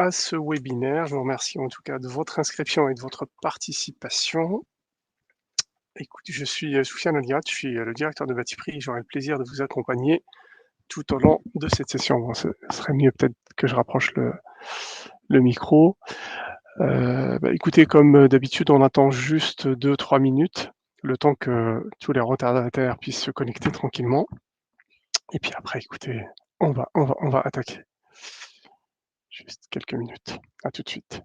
à ce webinaire. Je vous remercie en tout cas de votre inscription et de votre participation. Écoute, je suis Soufiane Alliat, je suis le directeur de Batiprix et j'aurai le plaisir de vous accompagner tout au long de cette session. Bon, ce serait mieux peut-être que je rapproche le micro. Écoutez, comme d'habitude, on attend juste 2-3 minutes, le temps que tous les retardataires puissent se connecter tranquillement. Et puis après, écoutez, on va attaquer. Juste quelques minutes. À tout de suite.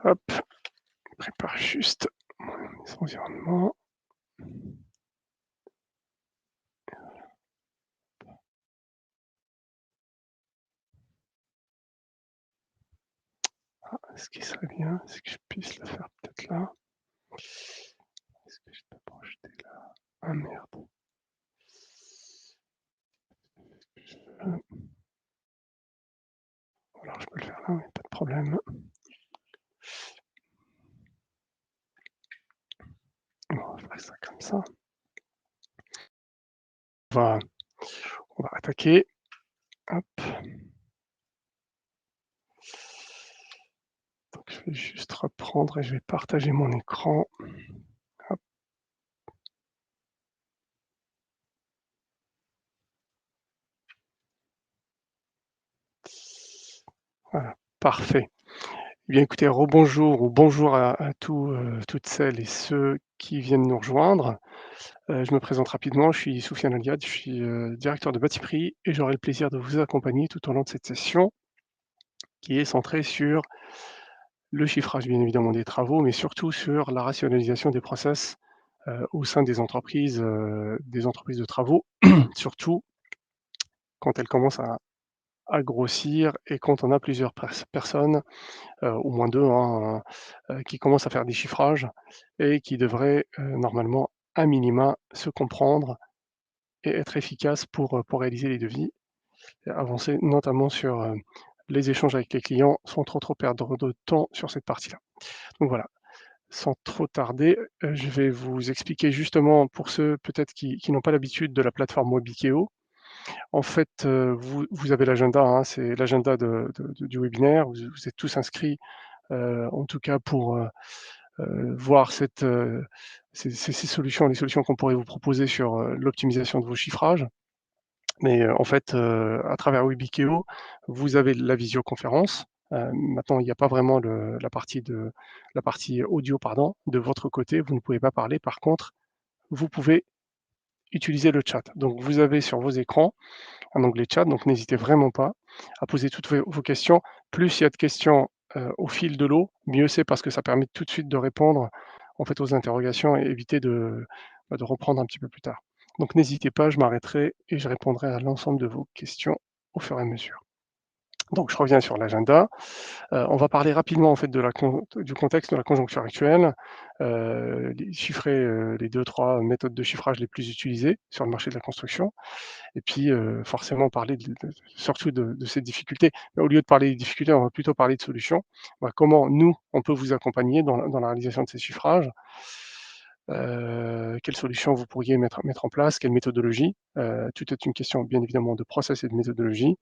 Hop, prépare juste mon environnement. Ce qui serait bien, c'est que je puisse le faire peut-être là. Est-ce que je peux projeter là? Ah merde. Alors je peux le faire là, oui, pas de problème. On va faire ça comme ça. On va, on va attaquer. Hop. Donc je vais juste reprendre et je vais partager mon écran. Hop. Voilà, parfait. Eh bien écoutez, rebonjour ou bonjour à toutes celles et ceux qui viennent nous rejoindre. Je me présente rapidement, je suis Soufiane Alliad, je suis directeur de Batiprix et j'aurai le plaisir de vous accompagner tout au long de cette session qui est centrée sur le chiffrage bien évidemment des travaux, mais surtout sur la rationalisation des process au sein des entreprises de travaux, surtout quand elles commencent à grossir et quand on a plusieurs personnes, au moins 2, hein, qui commencent à faire des chiffrages et qui devraient normalement, à minima, se comprendre et être efficaces pour réaliser les devis et avancer notamment sur les échanges avec les clients sans trop perdre de temps sur cette partie-là. Donc voilà, sans trop tarder, je vais vous expliquer justement pour ceux peut-être qui n'ont pas l'habitude de la plateforme Webikeo. En fait, vous avez l'agenda, hein, c'est l'agenda du webinaire. Vous êtes tous inscrits, en tout cas pour voir ces solutions, les solutions qu'on pourrait vous proposer sur l'optimisation de vos chiffrages. Mais en fait, à travers Webikeo, vous avez la visioconférence. Maintenant, il n'y a pas vraiment la partie audio, pardon, de votre côté. Vous ne pouvez pas parler. Par contre, vous pouvez utiliser le chat. Donc, vous avez sur vos écrans un onglet chat. Donc, n'hésitez vraiment pas à poser toutes vos questions. Plus il y a de questions au fil de l'eau, mieux c'est parce que ça permet tout de suite de répondre en fait aux interrogations et éviter de reprendre un petit peu plus tard. Donc n'hésitez pas, je m'arrêterai et je répondrai à l'ensemble de vos questions au fur et à mesure. Donc je reviens sur l'agenda. On va parler rapidement en fait du contexte de la conjoncture actuelle, chiffrer les 2-3 méthodes de chiffrage les plus utilisées sur le marché de la construction et puis forcément parler surtout de ces difficultés. Mais au lieu de parler des difficultés, on va plutôt parler de solutions. Comment nous, on peut vous accompagner dans la réalisation de ces chiffrages. Quelles solutions vous pourriez mettre en place, quelle méthodologie? Tout est une question bien évidemment de process et de méthodologie.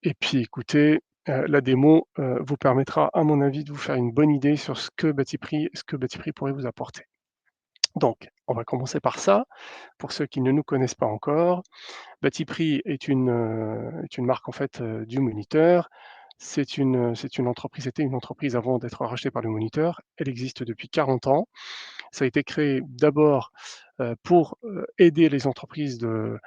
Et puis écoutez, la démo, vous permettra à mon avis de vous faire une bonne idée sur ce que Batipree pourrait vous apporter. Donc, on va commencer par ça. Pour ceux qui ne nous connaissent pas encore, Batipree est une marque en fait, du Moniteur. C'était une entreprise avant d'être rachetée par le Moniteur. Elle existe depuis 40 ans. Ça a été créé d'abord, pour, aider les entreprises de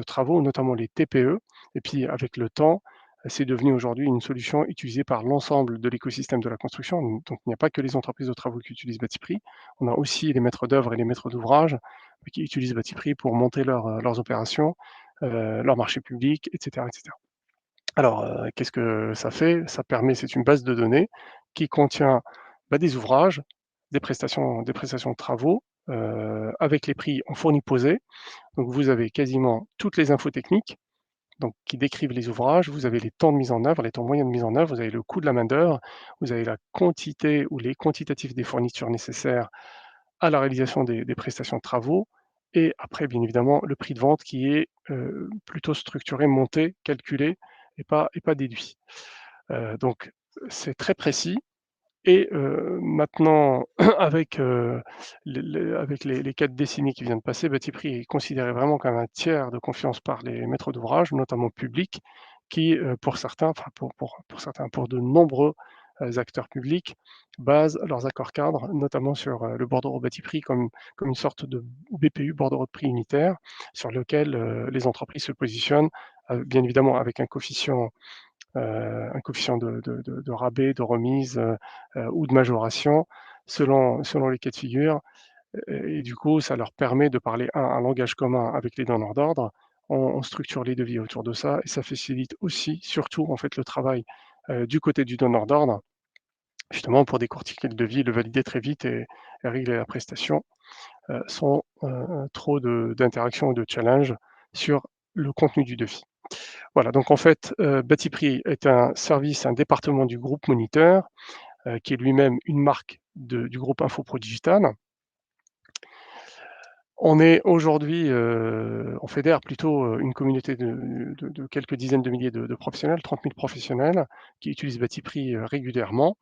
travaux, notamment les TPE, et puis avec le temps, c'est devenu aujourd'hui une solution utilisée par l'ensemble de l'écosystème de la construction. Donc il n'y a pas que les entreprises de travaux qui utilisent Batipree. On a aussi les maîtres d'œuvre et les maîtres d'ouvrage qui utilisent Batipree pour monter leurs opérations, leurs marchés publics, et cetera, et cetera. Alors, qu'est-ce que ça fait? C'est une base de données qui contient, des ouvrages, des prestations de travaux, avec les prix en fourni posé. Donc vous avez quasiment toutes les infos techniques, donc qui décrivent les ouvrages. Vous avez les temps de mise en œuvre, les temps moyens de mise en œuvre, vous avez le coût de la main-d'œuvre, vous avez la quantité ou les quantitatifs des fournitures nécessaires à la réalisation des prestations de travaux et après bien évidemment le prix de vente qui est, plutôt structuré, monté, calculé et pas déduit. Donc c'est très précis et maintenant avec, avec les 4 décennies qui viennent de passer, Batipree est considéré vraiment comme un tiers de confiance par les maîtres d'ouvrage, notamment publics, qui, pour certains, enfin pour certains, pour de nombreux, acteurs publics, basent leurs accords cadres, notamment sur, le bordereau Batipree comme une sorte de BPU, bordereau de prix unitaire, sur lequel, les entreprises se positionnent, bien évidemment avec un coefficient de rabais, de remise, ou de majoration selon les cas de figure et du coup, ça leur permet de parler un langage commun avec les donneurs d'ordre. On structure les devis autour de ça et ça facilite aussi, surtout, en fait, le travail, du côté du donneur d'ordre, justement pour décortiquer le devis, le valider très vite et régler la prestation, sans, trop d'interactions ou de challenges sur le contenu du devis. Voilà, donc en fait, Batipree est un service, un département du groupe Moniteur, qui est lui-même une marque du groupe Infopro Digital. On est aujourd'hui, on fédère plutôt, une communauté de quelques dizaines de milliers de professionnels, 30 000 professionnels qui utilisent Batipree, régulièrement.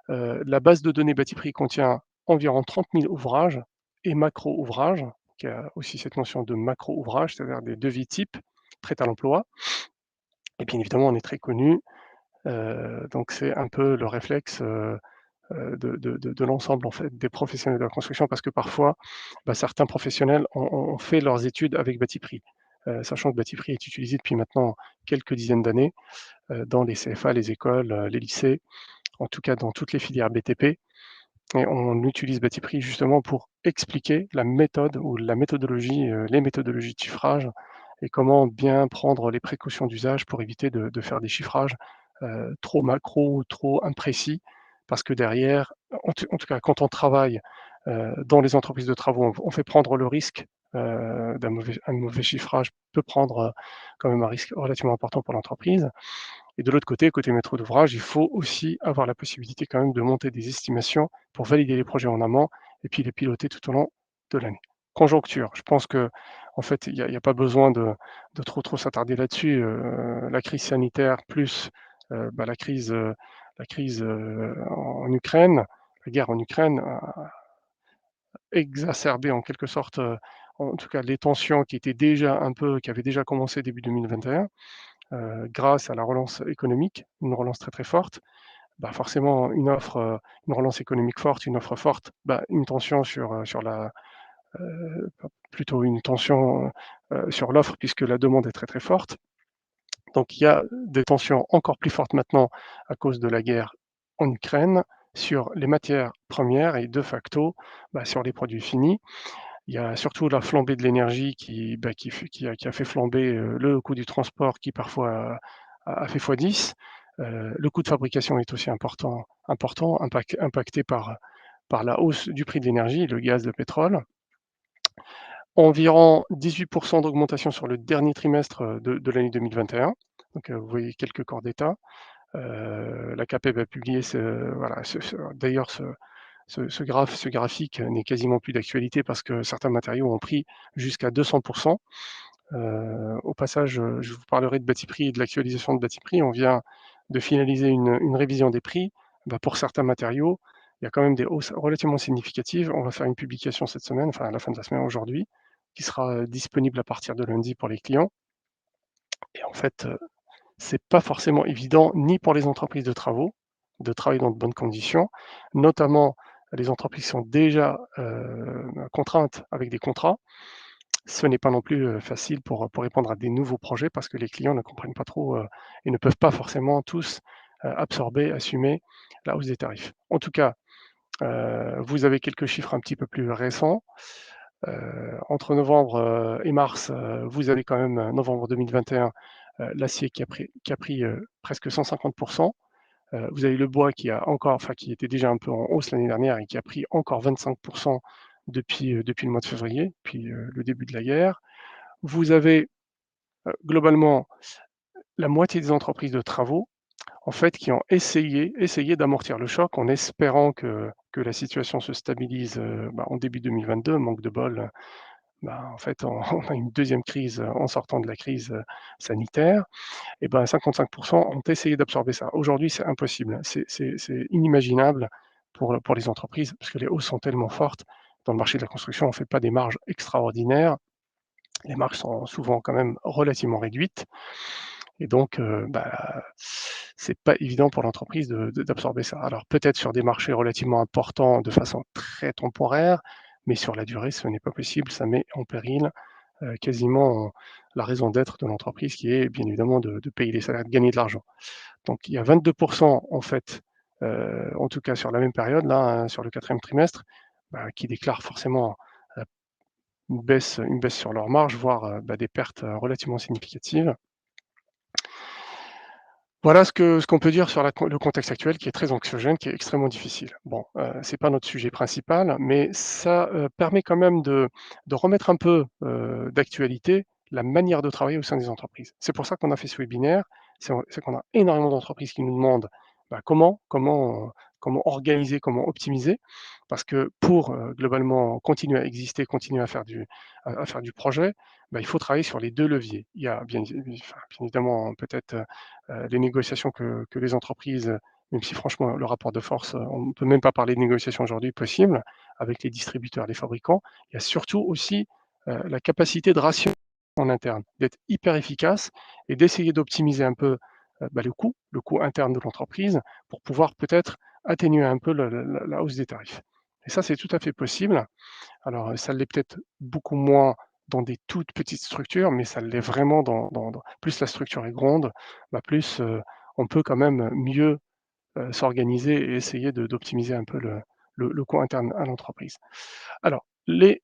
La base de données Batipree contient environ 30 000 ouvrages et macro-ouvrages, qui a aussi cette notion de macro-ouvrages, c'est-à-dire des devis types prêts à l'emploi et bien évidemment, on est très connu, donc c'est un peu le réflexe, de l'ensemble en fait des professionnels de la construction parce que parfois, certains professionnels ont fait leurs études avec Batipree, sachant que Batipree est utilisé depuis maintenant quelques dizaines d'années, dans les CFA, les écoles, les lycées, en tout cas dans toutes les filières BTP et on utilise Batipree justement pour expliquer la méthode ou la méthodologie, les méthodologies de chiffrage et comment bien prendre les précautions d'usage pour éviter de faire des chiffrages, trop macro ou trop imprécis. Parce que derrière, en tout cas quand on travaille, dans les entreprises de travaux, on fait prendre le risque, un mauvais chiffrage peut prendre, quand même un risque relativement important pour l'entreprise. Et de l'autre côté, côté maître d'ouvrage, il faut aussi avoir la possibilité quand même de monter des estimations pour valider les projets en amont et puis les piloter tout au long de l'année. Conjoncture, je pense que en fait, il y a pas besoin de trop s'attarder là-dessus, la crise sanitaire plus, la crise, en Ukraine, la guerre en Ukraine a exacerbé en quelque sorte, en tout cas les tensions qui avaient déjà commencé début 2021. Grâce à la relance économique, une relance très, très forte, forcément une relance économique forte, une offre forte, une tension sur la plutôt une tension, sur l'offre puisque la demande est très, très forte. Donc il y a des tensions encore plus fortes maintenant à cause de la guerre en Ukraine sur les matières premières et de facto, sur les produits finis. Il y a surtout la flambée de l'énergie qui a fait flamber, le coût du transport qui parfois a fait x10. Le coût de fabrication est aussi important, impacté par la hausse du prix de l'énergie, le gaz, le pétrole. Environ 18 d'augmentation sur le dernier trimestre, de l'année 2021. Donc, vous voyez quelques corps d'État. La CAPEB a publié d'ailleurs ce graphique n'est quasiment plus d'actualité parce que certains matériaux ont pris jusqu'à 200. Au passage, je vous parlerai de Batiprix et de l'actualisation de Batiprix. On vient de finaliser une révision des prix. Bah, pour certains matériaux, il y a quand même des hausses relativement significatives. On va faire une publication cette semaine, enfin à la fin de la semaine aujourd'hui, qui sera, disponible à partir de lundi pour les clients et en fait, c'est pas forcément évident ni pour les entreprises de travaux, de travailler dans de bonnes conditions, notamment les entreprises qui sont déjà, contraintes avec des contrats. Ce n'est pas non plus, facile pour répondre à des nouveaux projets parce que les clients ne comprennent pas trop, et ne peuvent pas forcément tous, absorber, assumer la hausse des tarifs. En tout cas, vous avez quelques chiffres un petit peu plus récents. Entre novembre, et mars, vous avez quand même, novembre 2021, l'acier qui a pris, presque 150. Vous avez le bois qui a encore enfin qui était déjà un peu en hausse l'année dernière et qui a pris encore 25 depuis le mois de février, puis, le début de la guerre. Vous avez, globalement la moitié des entreprises de travaux, en fait, qui ont essayé d'amortir le choc en espérant que la situation se stabilise, bah, en début 2022. Manque de bol, bah, en fait, on on a une deuxième crise, en sortant de la crise, sanitaire et ben 55 ont essayé d'absorber ça. Aujourd'hui, c'est impossible. C'est inimaginable pour les entreprises parce que les hausses sont tellement fortes. Dans le marché de la construction, on ne fait pas des marges extraordinaires. Les marges sont souvent quand même relativement réduites et donc bah, c'est pas évident pour l'entreprise d'absorber ça. Alors peut-être sur des marchés relativement importants de façon très temporaire, mais sur la durée, ce n'est pas possible. Ça met en péril, quasiment la raison d'être de l'entreprise qui est bien évidemment de payer les salaires, de gagner de l'argent. Donc il y a 22 en fait, en tout cas sur la même période là, hein, sur le quatrième trimestre, bah, qui déclarent forcément, heu, une baisse sur leurs marges, voire, bah, des pertes, relativement significatives. Voilà ce qu'on peut dire sur le contexte actuel qui est très anxiogène, qui est extrêmement difficile. Bon, c'est pas notre sujet principal, mais ça, permet quand même de remettre un peu, d'actualité, la manière de travailler au sein des entreprises. C'est pour ça qu'on a fait ce webinaire, c'est qu'on a énormément d'entreprises qui nous demandent, bah, comment organiser, comment optimiser. Parce que pour, globalement continuer à exister, continuer à faire du projet, bah, il faut travailler sur les 2 leviers. Il y a bien évidemment peut-être, les négociations que les entreprises, même si franchement le rapport de force, on ne peut même pas parler de négociations aujourd'hui possibles avec les distributeurs, les fabricants. Il y a surtout aussi, la capacité de ration en interne, d'être hyper efficace et d'essayer d'optimiser un peu, bah, le coût interne de l'entreprise pour pouvoir peut-être atténuer un peu la hausse des tarifs et ça, c'est tout à fait possible. Alors, ça l'est peut-être beaucoup moins dans des toutes petites structures, mais ça l'est vraiment dans plus la structure est grande, bah, plus, on peut quand même mieux, s'organiser et essayer d'optimiser un peu le coût interne à l'entreprise. Alors, les,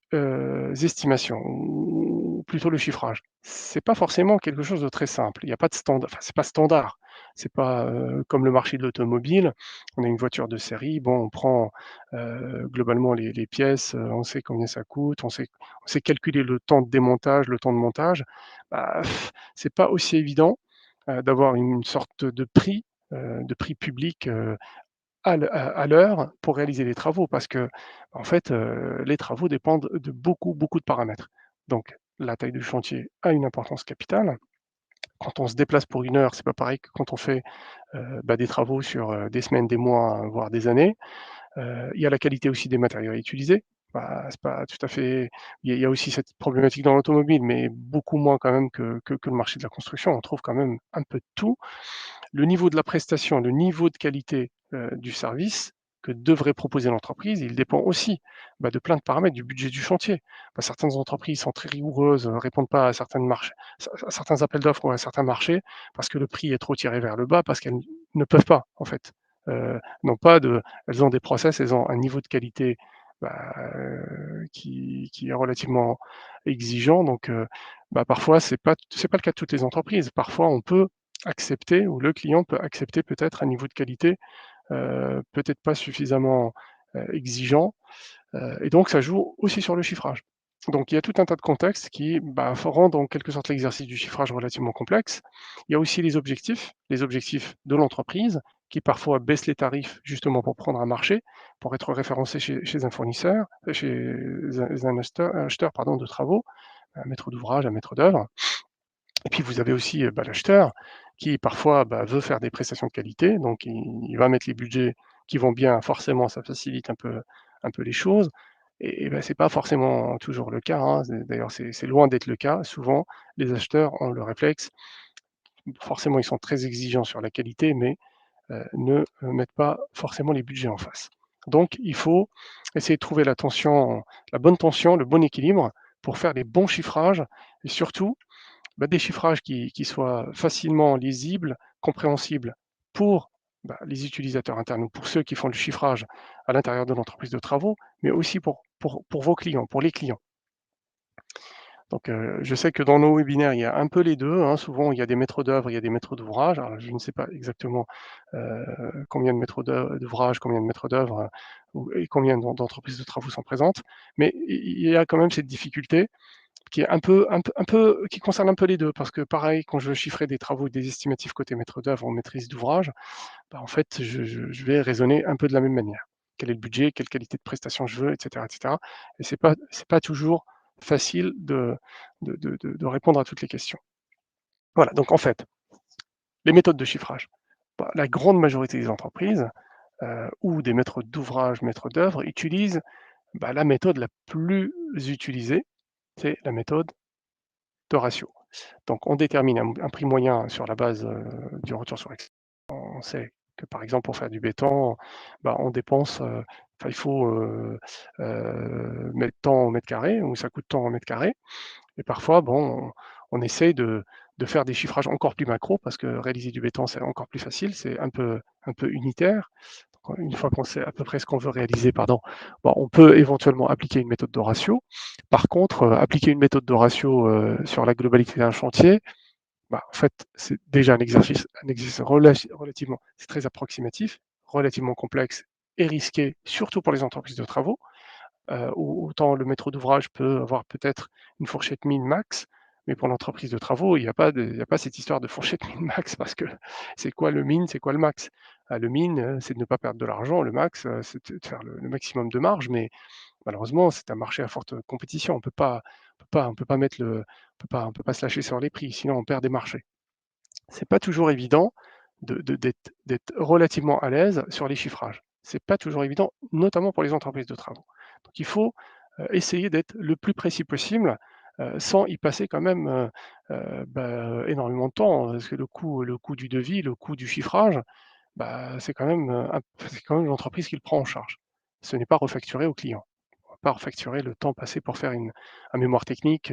estimations ou plutôt le chiffrage, c'est pas forcément quelque chose de très simple. Il y a pas de enfin, c'est pas standard. C'est pas, comme le marché de l'automobile. On a une voiture de série, bon, on prend, globalement les pièces, on sait combien ça coûte, on sait calculer le temps de démontage, le temps de montage. Bah, c'est pas aussi évident, d'avoir une sorte de prix public, à l'heure pour réaliser les travaux parce que en fait, les travaux dépendent de beaucoup, beaucoup de paramètres. Donc la taille du chantier a une importance capitale. Quand on se déplace pour 1 heure, c'est pas pareil que quand on fait, bah, des travaux sur, des semaines, des mois, voire des années. Il y a la qualité aussi des matériaux utilisés. Bah, c'est pas tout à fait il y a aussi cette problématique dans l'automobile, mais beaucoup moins quand même que le marché de la construction. On trouve quand même un peu de tout. Le niveau de la prestation, le niveau de qualité, du service que devrait proposer l'entreprise, il dépend aussi, bah, de plein de paramètres, du budget du chantier. Bah, certaines entreprises sont très rigoureuses, répondent pas à certaines marches à certains appels d'offres ou à certains marchés parce que le prix est trop tiré vers le bas, parce qu'elles ne peuvent pas en fait. N'ont pas de elles ont des process, elles ont un niveau de qualité, bah, qui est relativement exigeant donc bah, parfois c'est pas le cas de toutes les entreprises. Parfois on peut accepter ou le client peut accepter peut-être un niveau de qualité, peut-être pas suffisamment, exigeant, et donc ça joue aussi sur le chiffrage. Donc il y a tout un tas de contextes qui, bah, rendent en quelque sorte l'exercice du chiffrage relativement complexe. Il y a aussi les objectifs de l'entreprise qui parfois baissent les tarifs justement pour prendre un marché, pour être référencé chez un fournisseur, chez un acheteur pardon, de travaux, un maître d'ouvrage, un maître d'œuvre. Et puis vous avez aussi, l'acheteur qui parfois, veut faire des prestations de qualité, donc il va mettre les budgets qui vont bien, forcément ça facilite un peu les choses et c'est pas forcément toujours le cas, hein. D'ailleurs c'est loin d'être le cas. Souvent, les acheteurs ont le réflexe, forcément ils sont très exigeants sur la qualité, mais ne mettent pas forcément les budgets en face. Donc il faut essayer de trouver la bonne tension, le bon équilibre pour faire les bons chiffrages et surtout des chiffrages qui soient facilement lisibles, compréhensibles pour, les utilisateurs internes ou pour ceux qui font le chiffrage à l'intérieur de l'entreprise de travaux, mais aussi pour vos clients, pour les clients. Donc, je sais que dans nos webinaires, il y a un peu les 2, hein. Souvent, il y a des maîtres d'œuvre, il y a des maîtres d'ouvrage. Alors, je ne sais pas exactement, combien de maîtres d'ouvrage, combien de maîtres d'œuvre, ou et combien d'entreprises de travaux sont présentes, mais il y a quand même cette difficulté qui est un peu qui concerne un peu les 2 parce que pareil, quand je veux chiffrer des travaux et des estimatifs côté maître d'œuvre ou maîtrise d'ouvrage, en fait, je vais raisonner un peu de la même manière. Quel est le budget? Quelle qualité de prestation je veux? Et cetera et cetera et c'est pas toujours facile de répondre à toutes les questions. Voilà, donc en fait, les méthodes de chiffrage. La grande majorité des entreprises, ou des maîtres d'ouvrage, maîtres d'œuvre utilisent, la méthode la plus utilisée, c'est la méthode de ratio. Donc on détermine un prix moyen sur la base, du retour sur ex on sait que par exemple pour faire du béton, on dépense, enfin il faut, mettre tant au mètre carré ou ça coûte tant au mètre carré et parfois on essaye de faire des chiffrages encore plus macro parce que réaliser du béton, c'est encore plus facile, c'est un peu unitaire. Donc une fois qu'on sait à peu près ce qu'on veut réaliser, pardon, on peut éventuellement appliquer une méthode de ratio. Par contre, appliquer une méthode de ratio, sur la globalité d'un chantier, en fait, c'est déjà un exercice relativement c'est très approximatif, relativement complexe et risqué, surtout pour les entreprises de travaux. Autant le maître d'ouvrage peut avoir peut-être une fourchette min max, mais pour l'entreprise de travaux, il y a pas cette histoire de fourchette min max parce que c'est quoi le min, c'est quoi le max? Le min, c'est de ne pas perdre de l'argent, le max, c'est de faire le maximum de marge, mais malheureusement, c'est un marché à forte compétition. On peut pas mettre on peut pas se lâcher sur les prix, sinon on perd des marchés. C'est pas toujours évident d'être relativement à l'aise sur les chiffrages. C'est pas toujours évident, notamment pour les entreprises de travaux. Donc il faut, essayer d'être le plus précis possible, sans y passer quand même, énormément de temps, parce que le coût du devis, le coût du chiffrage, c'est quand même l'entreprise qui le prend en charge. Ce n'est pas refacturé au client. On va pas refacturer le temps passé pour faire un mémoire technique,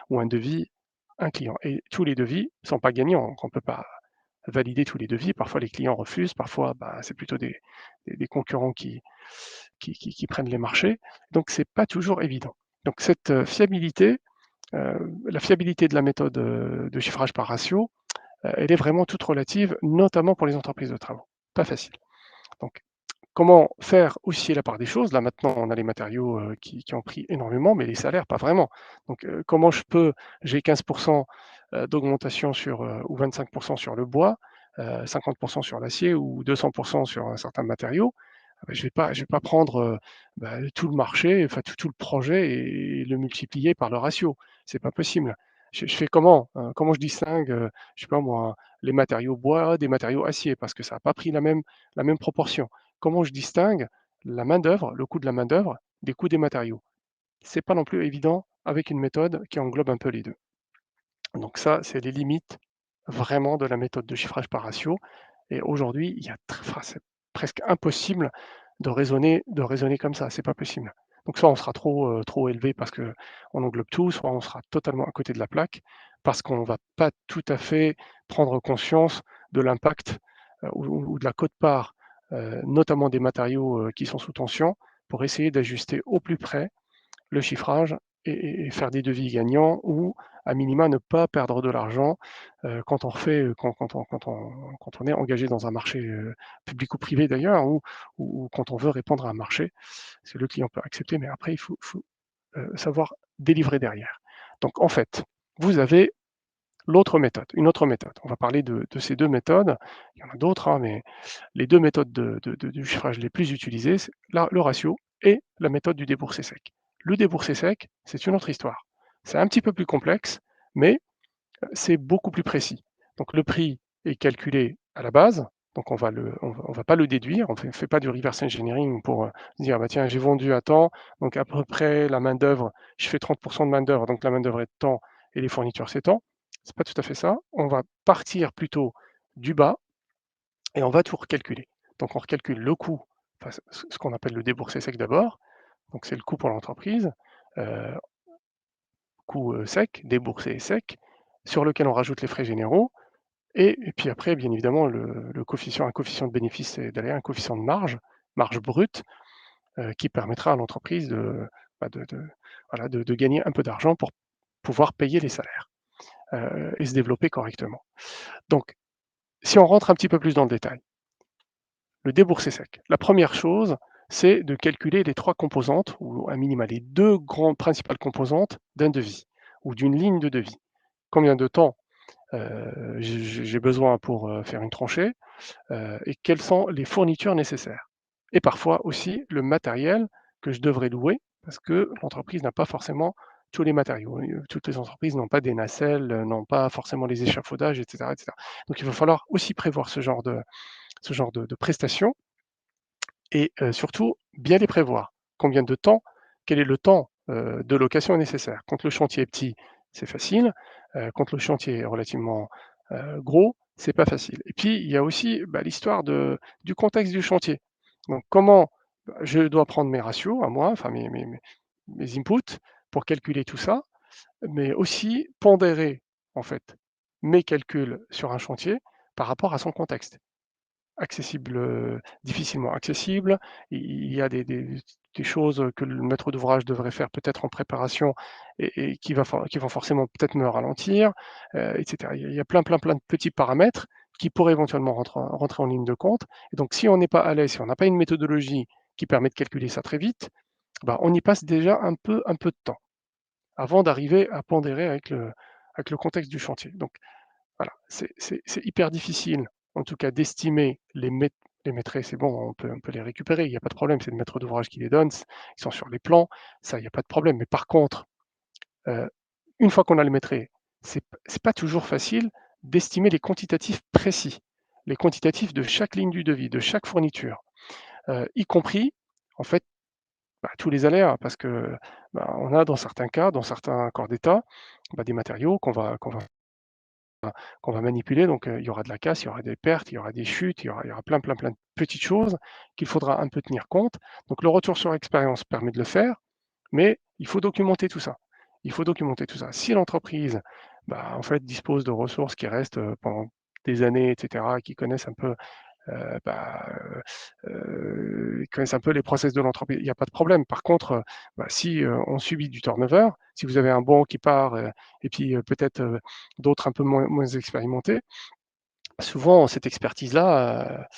ou un devis à un client et tous les devis ne sont pas gagnants, donc on ne peut pas valider tous les devis. Parfois les clients refusent, parfois, c'est plutôt des concurrents qui prennent les marchés, donc c'est pas toujours évident. Donc cette, la fiabilité de la méthode, de chiffrage par ratio, elle est vraiment toute relative, notamment pour les entreprises de travaux. Pas facile. Donc comment faire osciller la part des choses? Là, maintenant, on a les matériaux, qui ont pris énormément, mais les salaires, pas vraiment. Donc, comment j'ai 15 d'augmentation ou 25 sur le bois, 50 sur l'acier ou 200 sur un certain matériau. Je vais pas prendre, tout le marché, enfin tout le projet et le multiplier par le ratio. C'est pas possible. Je fais comment? Comment je distingue, je sais pas moi, les matériaux bois des matériaux acier? Parce que ça a pas pris la même proportion. Comment je distingue la main-d'œuvre, le coût de la main-d'œuvre, des coûts des matériaux? C'est pas non plus évident avec une méthode qui englobe un peu les 2. Donc ça, c'est les limites vraiment de la méthode de chiffrage par ratio et aujourd'hui, c'est presque impossible de raisonner comme ça, c'est pas possible. Donc soit on sera trop élevé parce qu'on englobe tout, soit on sera totalement à côté de la plaque parce qu'on va pas tout à fait prendre conscience de l'impact, ou de la quote-part, notamment des matériaux, qui sont sous tension pour essayer d'ajuster au plus près le chiffrage et faire des devis gagnants ou à minima ne pas perdre de l'argent, quand on refait, quand on est engagé dans un marché, public ou privé d'ailleurs ou quand on veut répondre à un marché. Parce que le client peut accepter, mais après il faut savoir délivrer derrière. Donc en fait, vous avez une autre méthode. On va parler de ces 2 méthodes. Il y en a d'autres, hein, mais les 2 méthodes de chiffrage les plus utilisées, c'est le ratio et la méthode du déboursé sec. Le déboursé sec, c'est une autre histoire. C'est un petit peu plus complexe, mais c'est beaucoup plus précis. Donc le prix est calculé à la base, donc on va pas le déduire, on fait pas du reverse engineering pour, dire: «Bah, tiens, j'ai vendu à temps, donc à peu près la main-d'œuvre, je fais 30 de main-d'œuvre, donc la main-d'œuvre est de temps et les fournitures c'est tant». C'est pas tout à fait ça. On va partir plutôt du bas et on va tout recalculer. Donc on recalcule le coût, enfin ce qu'on appelle le déboursé sec d'abord, donc c'est le coût pour l'entreprise, heu, coût, sec, déboursé sec, sur lequel on rajoute les frais généraux et puis après, bien évidemment, le coefficient un coefficient de bénéfice et derrière un coefficient de marge, marge brute, qui permettra à l'entreprise de voilà, de gagner un peu d'argent pour pouvoir payer les salaires, et se développer correctement. Donc si on rentre un petit peu plus dans le détail, le déboursé sec. La première chose, c'est de calculer les 3 composantes ou à minima les 2 grandes principales composantes d'un devis ou d'une ligne de devis. Combien de temps, j'ai besoin pour, faire une tranchée? Et quelles sont les fournitures nécessaires. Et parfois aussi le matériel que je devrais louer, parce que l'entreprise n'a pas forcément tous les matériaux. Toutes les entreprises n'ont pas des nacelles, n'ont pas forcément les échafaudages, et cetera, et cetera. Donc il va falloir aussi prévoir ce genre de prestations et surtout bien les prévoir. Combien de temps? Quel est le temps, de location nécessaire? Quand le chantier est petit, c'est facile, quand le chantier est relativement, gros, c'est pas facile. Et puis il y a aussi, bah, l'histoire du contexte du chantier. Donc comment, bah, je dois prendre mes ratios à moi, enfin mes inputs pour calculer tout ça, mais aussi pondérer en fait mes calculs sur un chantier par rapport à son contexte. Accessible, difficilement accessible. Il y a des choses que le maître d'ouvrage devrait faire peut-être en préparation et qui vont forcément peut-être me ralentir, et cetera. Il y a plein de petits paramètres qui pourraient éventuellement rentrer en ligne de compte et donc si on n'est pas à l'aise, si on n'a pas une méthodologie qui permet de calculer ça très vite, bah, on y passe déjà un peu de temps avant d'arriver à pondérer avec le contexte du chantier. Donc voilà, c'est hyper difficile, en tout cas d'estimer les maîtres, c'est bon, on peut les récupérer, il y a pas de problème, c'est le maître d'ouvrage qui les donne, ils sont sur les plans, ça, il y a pas de problème. Mais par contre, heu, une fois qu'on a le maître, c'est pas toujours facile d'estimer les quantitatifs précis, les quantitatifs de chaque ligne du devis, de chaque fourniture, y compris, en fait, bah, tous les aléas parce que, bah, on a dans certains cas, dans certains corps d'état, bah, des matériaux qu'on va manipuler. Donc, il y aura de la casse, il y aura des pertes, il y aura des chutes, il y aura plein de petites choses qu'il faudra un peu tenir compte. Donc le retour sur expérience permet de le faire, mais il faut documenter tout ça. Il faut documenter tout ça. Si l'entreprise, bah, en fait, dispose de ressources qui restent, pendant des années et cetera, qui connaissent un peu bah, ils connaissent un peu les process de l'entreprise. Il y a pas de problème. Par contre, bah, si, on subit du turnover, si vous avez un bon qui part, et puis, peut-être, d'autres un peu moins expérimentés, souvent cette expertise-là,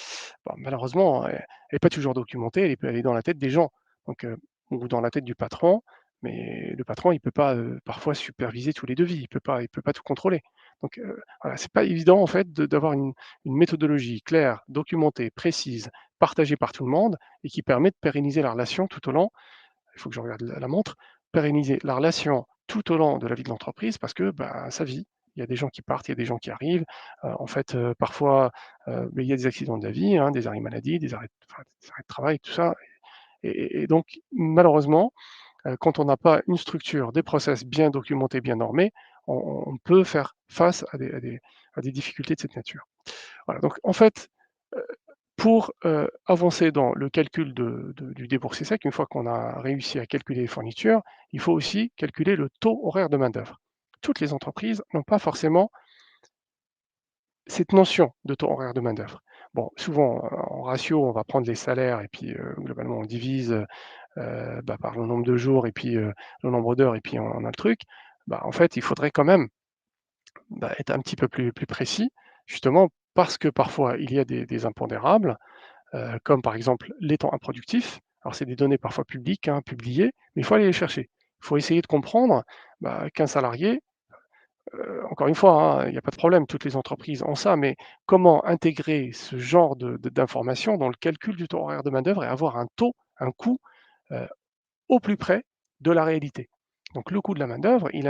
bah, malheureusement, elle est pas toujours documentée, elle est dans la tête des gens. Donc, ou dans la tête du patron, mais le patron, il peut pas, parfois superviser tous les devis, il peut pas tout contrôler. Donc, voilà, c'est pas évident en fait d'avoir une méthodologie claire, documentée, précise, partagée par tout le monde et qui permet de pérenniser la relation tout au long. Il faut que je regarde la montre, pérenniser la relation tout au long de la vie de l'entreprise parce que, bah, ça vit. Il y a des gens qui partent, il y a des gens qui arrivent. En fait, parfois, beh, il y a des accidents de la vie, hein, des arrêts maladie, des arrêts de travail, tout ça et donc malheureusement, quand on n'a pas une structure, des process bien documentés, bien normés, on peut faire face à des difficultés de cette nature. Voilà, donc en fait, pour, avancer dans le calcul du déboursé sec, une fois qu'on a réussi à calculer les fournitures, il faut aussi calculer le taux horaire de main-d'œuvre. Toutes les entreprises n'ont pas forcément cette notion de taux horaire de main-d'œuvre. Bon, souvent, en ratio, on va prendre les salaires et puis, globalement, on divise, bah, par le nombre de jours et puis, le nombre d'heures et puis on a le truc. Bah, en fait, il faudrait quand même, bah, être un petit peu plus précis, justement parce que parfois il y a des impondérables, comme par exemple les temps improductifs. Alors c'est des données parfois publiques, hein, publiées, mais il faut aller les chercher. Il faut essayer de comprendre, bah, qu'un salarié, Encore une fois, hein, il y a pas de problème, toutes les entreprises ont ça, mais comment intégrer ce genre d'informations dans le calcul du temps horaire de main-d'œuvre et avoir un taux, un coût, heu, au plus près de la réalité? Donc le coût de la main-d'œuvre, il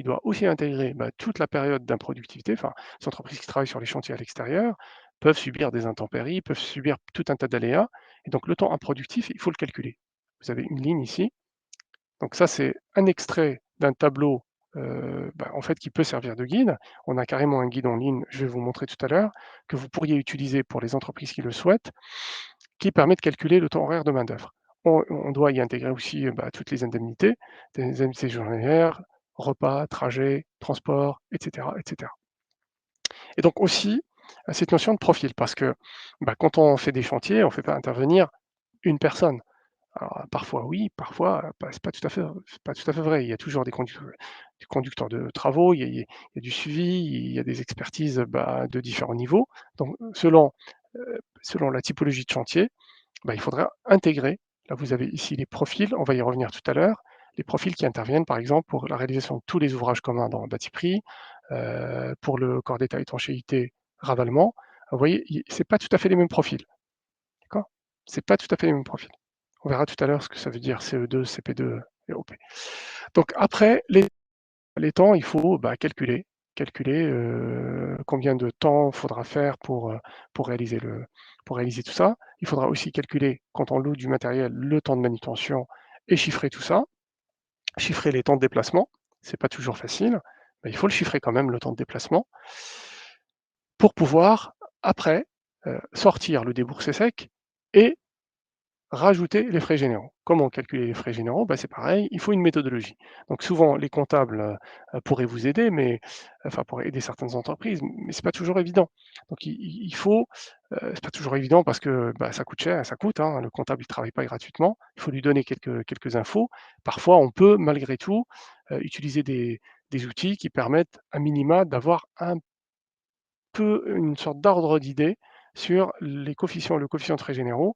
doit aussi intégrer, bah, toute la période d'improductivité. Enfin, les entreprises qui travaillent sur les chantiers à l'extérieur peuvent subir des intempéries, peuvent subir tout un tas d'aléas et donc le temps improductif, il faut le calculer. Vous avez une ligne ici, donc ça, c'est un extrait d'un tableau, bah, en fait, qui peut servir de guide. On a carrément un guide en ligne, je vais vous montrer tout à l'heure, que vous pourriez utiliser pour les entreprises qui le souhaitent, qui permet de calculer le temps horaire de main-d'œuvre. On doit y intégrer aussi, bah, toutes les indemnités, des indemnités journalières, repas, trajets, transport, et cetera, et cetera. Et donc aussi, cette notion de profil parce que, bah, quand on fait des chantiers, on ne fait pas intervenir une personne. Alors, parfois oui, parfois, pas c'est pas tout à fait vrai. Il y a toujours des conducteurs de travaux, il y a du suivi, il y a des expertises, bah, de différents niveaux. Donc selon la typologie de chantier, bah, il faudra intégrer, là vous avez ici les profils, on va y revenir tout à l'heure, les profils qui interviennent par exemple pour la réalisation de tous les ouvrages communs dans le bâti prix, pour le corps d'état étanchéité, ravalement. Vous voyez, c'est pas tout à fait les mêmes profils, d'accord? C'est pas tout à fait les mêmes profils. On verra tout à l'heure ce que ça veut dire CE2, CP2 et OP. Donc après, les temps, il faut, bah, calculer, combien de temps faudra faire pour réaliser pour réaliser tout ça. Il faudra aussi calculer, quand on loue du matériel, le temps de manutention et chiffrer tout ça, chiffrer les temps de déplacement. C'est pas toujours facile, mais il faut le chiffrer quand même, le temps de déplacement, pour pouvoir après, sortir le déboursé sec et rajouter les frais généraux. Comment calculer les frais généraux? Bah, c'est pareil, il faut une méthodologie. Donc souvent les comptables, pourraient vous aider, mais enfin pourraient aider certaines entreprises, mais c'est pas toujours évident. Donc il faut, c'est pas toujours évident parce que, bah, ça coûte cher, ça coûte, hein, le comptable il travaille pas gratuitement. Il faut lui donner quelques infos. Parfois on peut malgré tout, utiliser des outils qui permettent à minima d'avoir un peu une sorte d'ordre d'idée sur le coefficient de frais généraux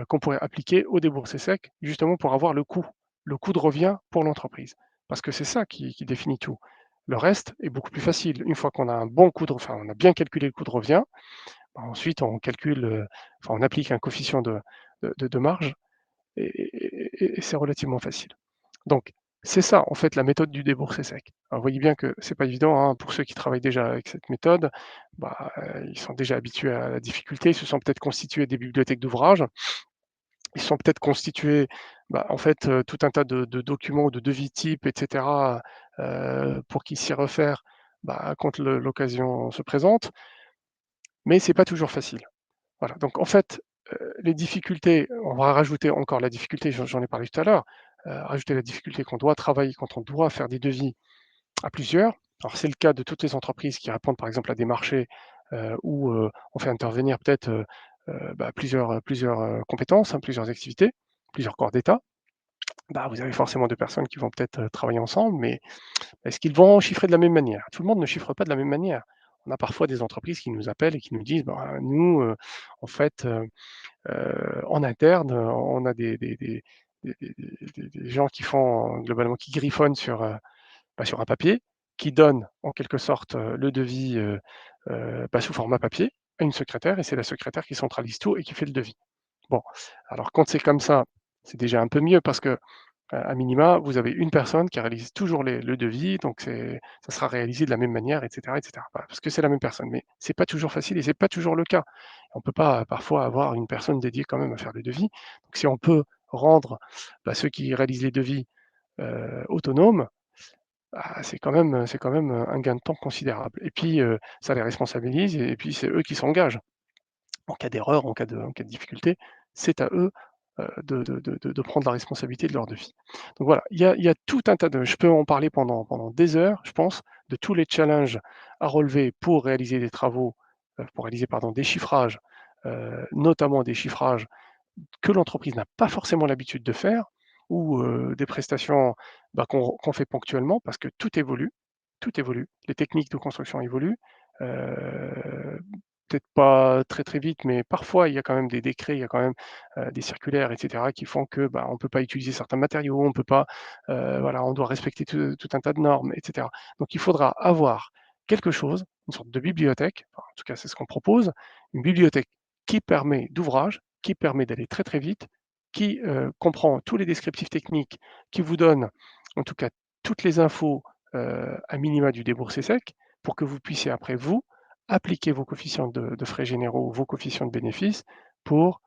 qu'on pourrait appliquer au déboursé sec, justement pour avoir le coût de revient pour l'entreprise. Parce que c'est ça qui définit tout. Le reste est beaucoup plus facile. Une fois qu'on a un bon coût de enfin, on a bien calculé le coût de revient, bah, ensuite on calcule, enfin on applique un coefficient de marge et c'est relativement facile. Donc c'est ça en fait la méthode du déboursé sec. Alors vous voyez bien que c'est pas évident, hein, pour ceux qui travaillent déjà avec cette méthode, bah, ils sont déjà habitués à la difficulté, ils se sont peut-être constitués des bibliothèques d'ouvrages. Ils sont peut-être constitués, bah, en fait, tout un tas de documents ou de devis types et cetera, pour qu'ils s'y réfèrent, bah, quand l'occasion se présente, mais c'est pas toujours facile. Voilà, donc en fait, les difficultés, on va rajouter encore la difficulté, j'en ai parlé tout à l'heure, rajouter la difficulté qu'on doit travailler quand on doit faire des devis à plusieurs. Alors c'est le cas de toutes les entreprises qui répondent par exemple à des marchés, où, on fait intervenir peut-être, bah, plusieurs, compétences, hein, plusieurs activités, plusieurs corps d'état. Bah, vous avez forcément 2 personnes qui vont peut-être, travailler ensemble, mais est-ce qu'ils vont chiffrer de la même manière? Tout le monde ne chiffre pas de la même manière. On a parfois des entreprises qui nous appellent et qui nous disent: «Ben, nous, en fait, en interne, on a des gens qui font globalement qui griffonnent sur, bah, sur un papier, qui donnent en quelque sorte, le devis, bah, sous format papier à une secrétaire et c'est la secrétaire qui centralise tout et qui fait le devis». Bon, alors quand c'est comme ça, c'est déjà un peu mieux parce que, à minima, vous avez une personne qui réalise toujours le devis, donc ça sera réalisé de la même manière et cetera. Voilà, parce que c'est la même personne. Mais c'est pas toujours facile et c'est pas toujours le cas. On peut pas, parfois avoir une personne dédiée quand même à faire le devis. Donc si on peut rendre, bah, ceux qui réalisent les devis, autonomes, bah, c'est quand même, un gain de temps considérable et puis, ça les responsabilise et puis c'est eux qui s'engagent. En cas d'erreur, en cas de difficulté, c'est à eux, de prendre la responsabilité de leur devis. Donc voilà, il y a tout un tas de je peux en parler pendant des heures, je pense, de tous les challenges à relever pour réaliser des travaux, pour réaliser, pardon, des chiffrages, notamment des chiffrages que l'entreprise n'a pas forcément l'habitude de faire ou, des prestations, bah, qu'on fait ponctuellement parce que tout évolue, tout évolue. Les techniques de construction évoluent, heu peut-être pas très, très vite, mais parfois il y a quand même des décrets, il y a quand même, des circulaires et cetera qui font que, bah, on peut pas utiliser certains matériaux, on peut pas, voilà, on doit respecter tout un tas de normes et cetera. Donc il faudra avoir quelque chose, une sorte de bibliothèque, enfin, en tout cas c'est ce qu'on propose, une bibliothèque qui permet d'ouvrage, qui permet d'aller très, très vite, qui, comprend tous les descriptifs techniques, qui vous donne en tout cas toutes les infos, à minima du déboursé sec pour que vous puissiez après vous, appliquer vos coefficients de frais généraux, vos coefficients de bénéfices pour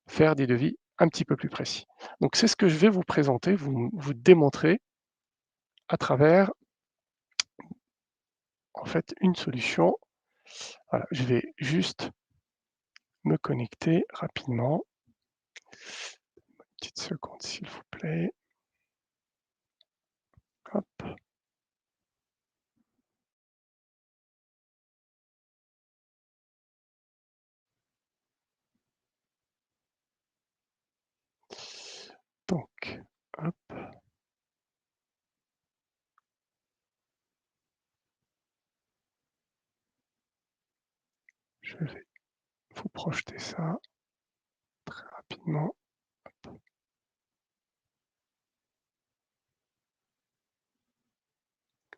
faire des devis un petit peu plus précis. Donc c'est ce que je vais vous présenter, vous démontrer à travers en fait une solution. Voilà, je vais juste me connecter rapidement. Petite seconde s'il vous plaît. Hop, donc hop, je vais vous projeter ça très rapidement.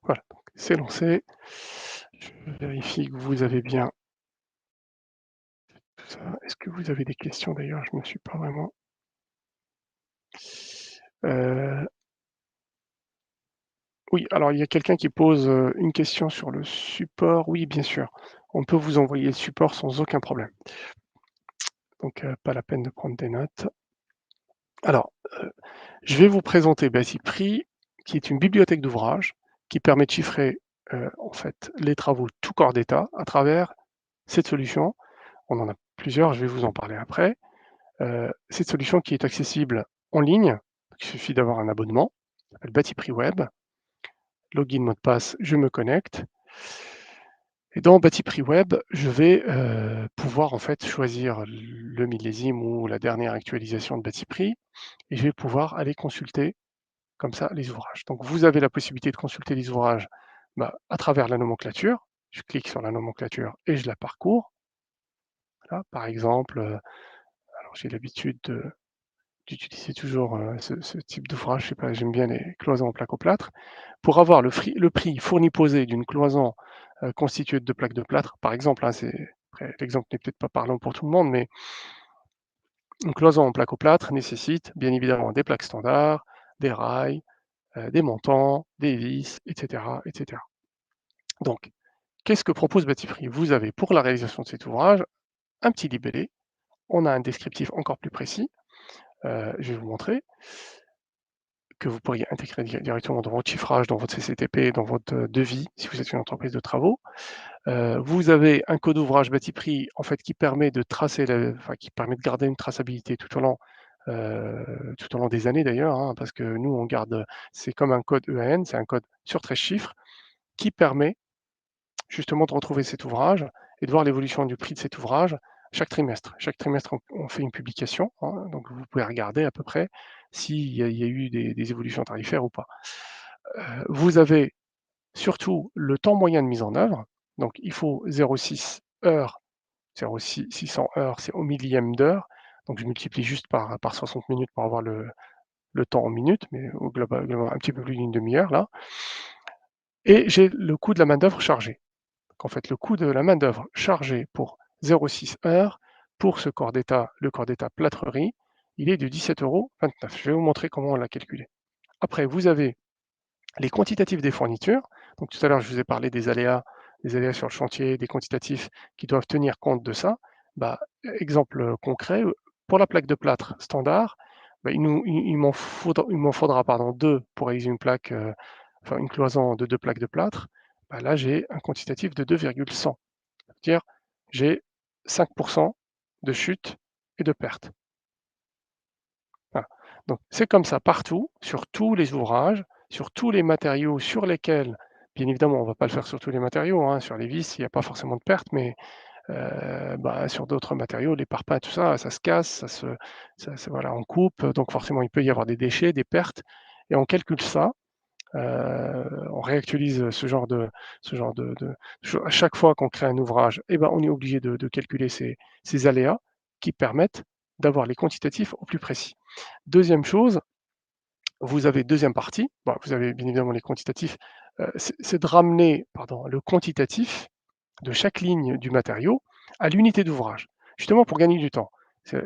Voilà, donc c'est lancé. Je vérifie que vous avez bien tout ça. Est-ce que vous avez des questions d'ailleurs? Je ne me suis pas vraiment. Euh, oui, alors il y a quelqu'un qui pose une question sur le support. Oui, bien sûr. On peut vous envoyer le support sans aucun problème. Donc, pas la peine de prendre des notes. Alors, je vais vous présenter BasiPrix, qui est une bibliothèque d'ouvrages qui permet de chiffrer en fait les travaux tout corps d'état à travers cette solution. On en a plusieurs, je vais vous en parler après. Cette solution qui est accessible en ligne, il suffit d'avoir un abonnement, ça s'appelle BatiPrix Web, login, mot de passe, je me connecte. Et dans BatiPrix Web, je vais pouvoir en fait choisir le millésime ou la dernière actualisation de BatiPrix et je vais pouvoir aller consulter comme ça les ouvrages. Donc vous avez la possibilité de consulter les ouvrages à travers la nomenclature. Je clique sur la nomenclature et je la parcours. Là, par exemple, alors j'ai l'habitude d'utiliser toujours ce type d'ouvrage, je sais pas, j'aime bien les cloisons en plaque-au-plâtre. Pour avoir le prix fourni posé d'une cloison constituée de 2 plaques de plâtre, par exemple, hein, après l'exemple n'est peut-être pas parlant pour tout le monde, mais une cloison en plaque-au-plâtre nécessite bien évidemment des plaques standards, des rails, des montants, des vis, etc., etc. Donc, qu'est-ce que propose Batiprix? Vous avez pour la réalisation de cet ouvrage un petit libellé, on a un descriptif encore plus précis, je vais vous montrer, que vous pourriez intégrer directement dans votre chiffrage, dans votre CCTP, dans votre devis, si vous êtes une entreprise de travaux. Vous avez un code ouvrage Batiprix en fait qui permet de tracer, enfin, qui permet de garder une traçabilité tout au long des années d'ailleurs, hein, parce que nous on garde, c'est comme un code EAN, c'est un code sur 13 chiffres qui permet justement de retrouver cet ouvrage et de voir l'évolution du prix de cet ouvrage chaque trimestre. Chaque trimestre, on fait une publication, hein, donc vous pouvez regarder à peu près s'il y a eu des évolutions tarifaires ou pas. Vous avez surtout le temps moyen de mise en œuvre, donc il faut 0,6 heures, 0,600 heures, c'est au millième d'heure, donc je multiplie juste par 60 minutes pour avoir le temps en minutes, mais au global, un petit peu plus d'une demi-heure là. Et j'ai le coût de la main-d'œuvre chargée. En fait, le coût de la main-d'œuvre chargée pour 0,6 heures pour ce corps d'état, le corps d'état plâtrerie, il est de 17,29 €. Je vais vous montrer comment on l'a calculé. Après, vous avez les quantitatifs des fournitures. Donc tout à l'heure, je vous ai parlé des aléas sur le chantier, des quantitatifs qui doivent tenir compte de ça. Exemple concret, pour la plaque de plâtre standard, il m'en faudra pardon, deux pour réaliser une plaque, enfin une cloison de deux plaques de plâtre. Là, j'ai un quantitatif de 2,100. C'est-à-dire, j'ai 5% de chute et de perte. Voilà. Donc c'est comme ça partout, sur tous les ouvrages, sur tous les matériaux sur lesquels, bien évidemment, on ne va pas le faire sur tous les matériaux, hein, sur les vis, il n'y a pas forcément de perte, mais sur d'autres matériaux, les parpaings, tout ça, ça se casse, voilà, on coupe, donc forcément il peut y avoir des déchets, des pertes, et on calcule ça on réactualise à chaque fois qu'on crée un ouvrage, eh ben, on est obligé de calculer ces aléas qui permettent d'avoir les quantitatifs au plus précis. Deuxième chose, vous avez deuxième partie, bon, vous avez bien évidemment les quantitatifs, c'est de ramener pardon, le quantitatif de chaque ligne du matériau à l'unité d'ouvrage, justement pour gagner du temps.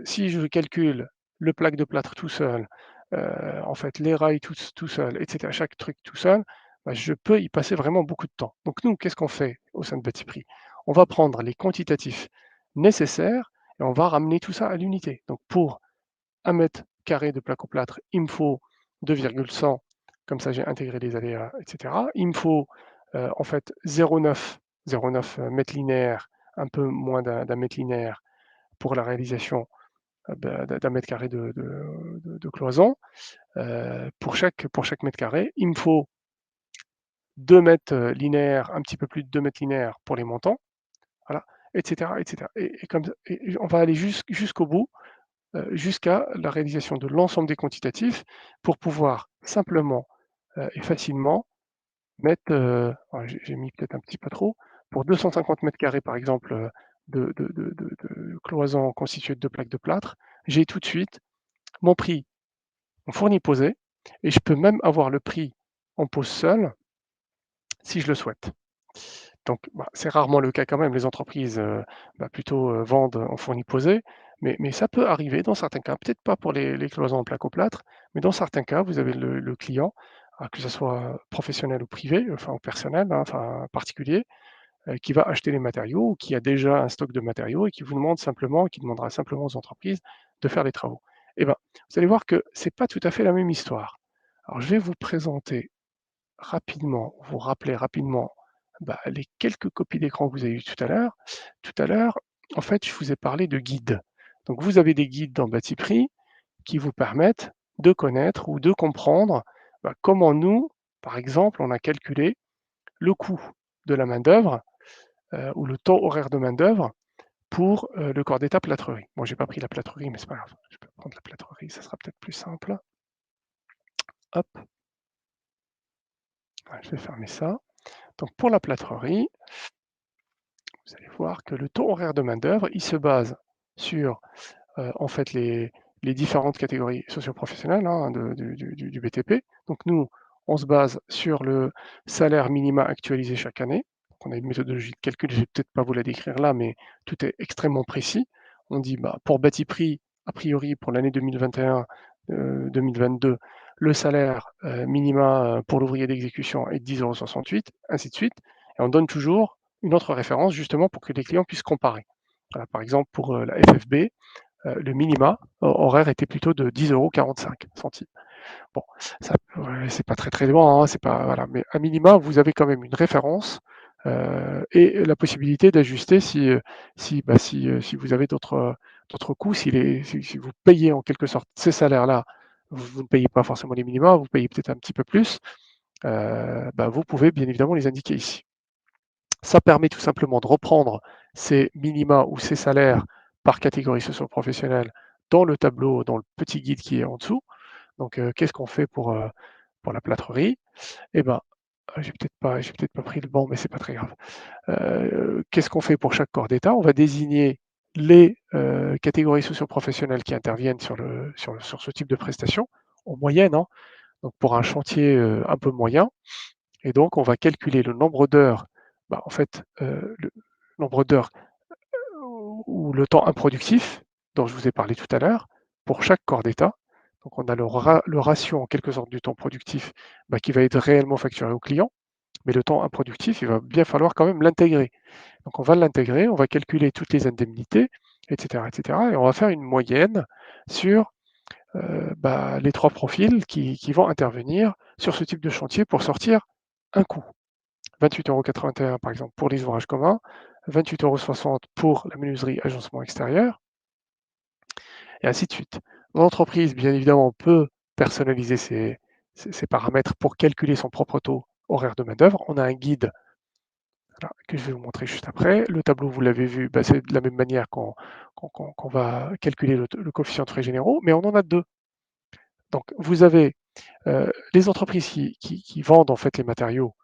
Si je calcule le plaque de plâtre tout seul, en fait les rails tout seul, etc., chaque truc tout seul, bah, je peux y passer vraiment beaucoup de temps. Donc nous, qu'est-ce qu'on fait au sein de Batiprix? On va prendre les quantitatifs nécessaires et on va ramener tout ça à l'unité. Donc pour 1 m² de plaque au plâtre, il me faut 2,1, comme ça j'ai intégré les aléas, etc. Il me faut en fait 0,9 mètres linéaires, un peu moins d'un mètre linéaire pour la réalisation d'un mètre carré de cloison. Pour chaque mètre carré, il me faut 2 mètres linéaires, un petit peu plus de 2 mètres linéaires pour les montants, voilà, etc. etc. Et on va aller jusqu'au bout jusqu'à la réalisation de l'ensemble des quantitatifs pour pouvoir simplement et facilement mettre, j'ai mis peut-être un petit peu trop, pour 250 mètres carrés par exemple de cloisons constituées de deux plaques de plâtre, j'ai tout de suite mon prix en fourni posé et je peux même avoir le prix en pose seul si je le souhaite. Donc, bah, c'est rarement le cas quand même. Les entreprises plutôt vendent en fourni posé, mais ça peut arriver dans certains cas, peut-être pas pour les cloisons en placo-plâtre, mais dans certains cas, vous avez le client, que ce soit professionnel ou privé, enfin ou personnel, hein, enfin particulier, qui va acheter les matériaux ou qui a déjà un stock de matériaux et qui vous demande simplement, qui demandera simplement aux entreprises de faire les travaux. Eh ben, vous allez voir que c'est pas tout à fait la même histoire. Alors, je vais vous présenter rapidement, vous rappeler rapidement les quelques copies d'écran que vous avez eues tout à l'heure. Tout à l'heure, en fait, je vous ai parlé de guides. Donc, vous avez des guides dans Batiprix qui vous permettent de connaître ou de comprendre comment nous, par exemple, on a calculé le coût de la main-d'œuvre ou le temps horaire de main-d'œuvre pour le corps d'état plâtrerie. Moi, j'ai pas pris la plâtrerie, mais c'est pas grave. Je peux prendre la plâtrerie, ça sera peut-être plus simple. Hop, voilà, je vais fermer ça. Donc, pour la plâtrerie, vous allez voir que le taux horaire de main-d'œuvre, il se base sur en fait les différentes catégories socio-professionnelles hein, du BTP. Donc nous, on se base sur le salaire minima actualisé chaque année. Donc on a une méthodologie de calcul, je ne vais peut-être pas vous la décrire là, mais tout est extrêmement précis. On dit pour Batiprix, a priori pour l'année 2021-2022, le salaire minima pour l'ouvrier d'exécution est de 10,68 €, ainsi de suite. Et on donne toujours une autre référence justement pour que les clients puissent comparer. Voilà, par exemple, pour la FFB, le minima horaire était plutôt de 10,45 €. Bon, ça, c'est pas très très loin, hein, c'est pas voilà, mais à minima, vous avez quand même une référence et la possibilité d'ajuster si vous avez d'autres coûts, si vous payez en quelque sorte ces salaires-là, vous ne payez pas forcément les minima, vous payez peut-être un petit peu plus, vous pouvez bien évidemment les indiquer ici. Ça permet tout simplement de reprendre ces minima ou ces salaires par catégorie socio-professionnelle dans le tableau, dans le petit guide qui est en dessous. Donc, qu'est-ce qu'on fait pour la plâtrerie? Eh ben, j'ai peut-être pas pris le banc, mais c'est pas très grave. Qu'est-ce qu'on fait pour chaque corps d'État? On va désigner les catégories socio-professionnelles qui interviennent sur ce type de prestation, en moyenne, hein, donc pour un chantier un peu moyen. Et donc, on va calculer le nombre d'heures, en fait, le nombre d'heures ou le temps improductif dont je vous ai parlé tout à l'heure pour chaque corps d'état. Donc, on a le ratio en quelque sorte du temps productif qui va être réellement facturé au client, mais le temps improductif, il va bien falloir quand même l'intégrer. Donc, on va l'intégrer, on va calculer toutes les indemnités, etc., etc., et on va faire une moyenne sur les trois profils qui vont intervenir sur ce type de chantier pour sortir un coût. 28,81 € par exemple pour les ouvrages communs, 28,60 € pour la menuiserie agencement extérieur, et ainsi de suite. L'entreprise, bien évidemment, peut personnaliser ses paramètres pour calculer son propre taux horaire de main-d'œuvre. On a un guide voilà, que je vais vous montrer juste après. Le tableau, vous l'avez vu, c'est de la même manière qu'on va calculer le coefficient de frais généraux, mais on en a deux. Donc, vous avez Les entreprises qui vendent en fait les matériaux,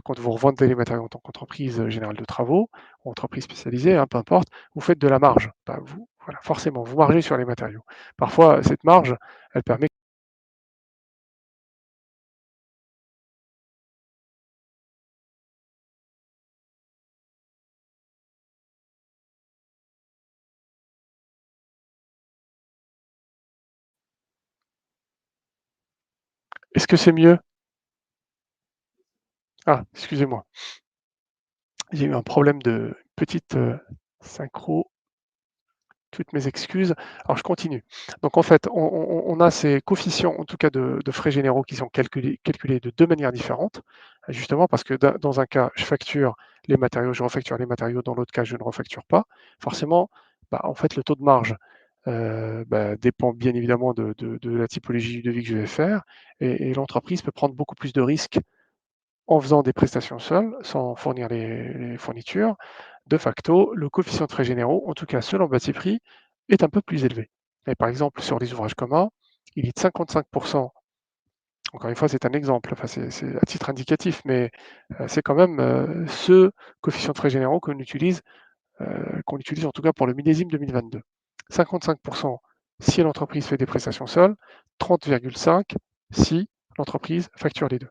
quand vous revendez les matériaux en tant qu'entreprise, générale de travaux, ou entreprise spécialisée, hein, peu importe, vous faites de la marge. Bah, vous voilà, forcément, vous margez sur les matériaux. Parfois, cette marge, elle permet. Est-ce que c'est mieux? Ah, excusez-moi, j'ai eu un problème de petite, synchro. Toutes mes excuses. Alors je continue. Donc en fait, on a ces coefficients, en tout cas de frais généraux qui sont calculés de 2 manières différentes, justement parce que dans un cas, je facture les matériaux, je refacture les matériaux, dans l'autre cas, je ne refacture pas. Forcément, bah, en fait, le taux de marge, bah, dépend bien évidemment de la typologie du devis que je vais faire et l'entreprise peut prendre beaucoup plus de risques en faisant des prestations seules, sans fournir les fournitures. De facto, le coefficient de frais généraux, en tout cas selon Batiprix, est un peu plus élevé. Et par exemple, sur les ouvrages communs, il est de 55%. Encore une fois, c'est un exemple, enfin, c'est à titre indicatif, mais c'est quand même ce coefficient de frais généraux qu'on utilise en tout cas pour le millésime 2022. 55% si l'entreprise fait des prestations seules, 30,5% si l'entreprise facture les deux.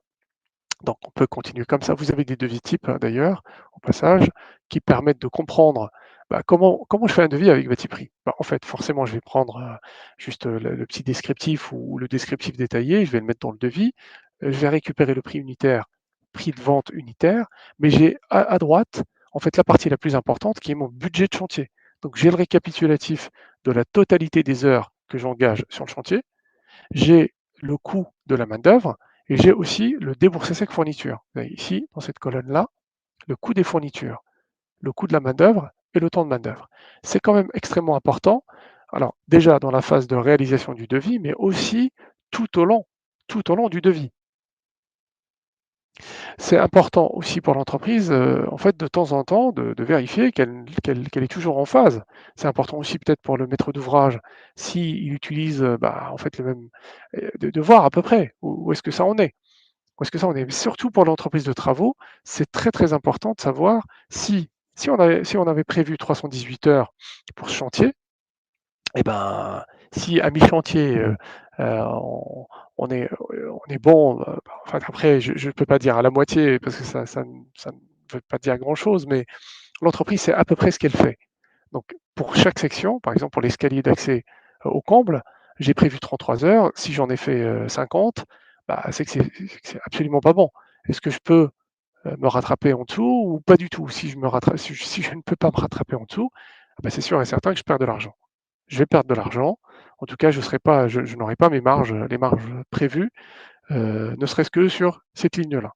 Donc on peut continuer comme ça. Vous avez des devis types, hein, d'ailleurs, au passage, qui permettent de comprendre, bah, comment je fais un devis avec Batiprix. Bah, en fait, forcément, je vais prendre juste le petit descriptif ou le descriptif détaillé, je vais le mettre dans le devis, je vais récupérer le prix unitaire, prix de vente unitaire, mais j'ai à droite, en fait, la partie la plus importante qui est mon budget de chantier. Donc j'ai le récapitulatif de la totalité des heures que j'engage sur le chantier, j'ai le coût de la main-d'œuvre et j'ai aussi le déboursé sec fourniture. Vous voyez ici, dans cette colonne-là, le coût des fournitures, le coût de la main-d'œuvre et le temps de main-d'œuvre. C'est quand même extrêmement important. Alors, déjà dans la phase de réalisation du devis, mais aussi tout au long, tout au long du devis. C'est important aussi pour l'entreprise, en fait, de temps en temps, de vérifier qu'elle est toujours en phase. C'est important aussi peut-être pour le maître d'ouvrage, s'il utilise, bah, en fait, le même de voir à peu près où est-ce que ça en est. Où est-ce que ça en est? Mais surtout pour l'entreprise de travaux, c'est très, très important de savoir si on avait prévu 318 heures pour ce chantier, et ben, si à mi-chantier, on est bon, enfin après je peux pas dire à la moitié parce que ça ne veut pas dire grand-chose, mais l'entreprise sait à peu près ce qu'elle fait. Donc pour chaque section, par exemple pour l'escalier d'accès, au comble, j'ai prévu 33 heures. Si j'en ai fait, 50, bah, c'est absolument pas bon. Est-ce que je peux, me rattraper en dessous ou pas du tout? Si je ne peux pas me rattraper en dessous, bah, c'est sûr et certain que je perds de l'argent. Je vais perdre de l'argent. En tout cas, je n'aurai pas les marges prévues, ne serait-ce que sur cette ligne-là.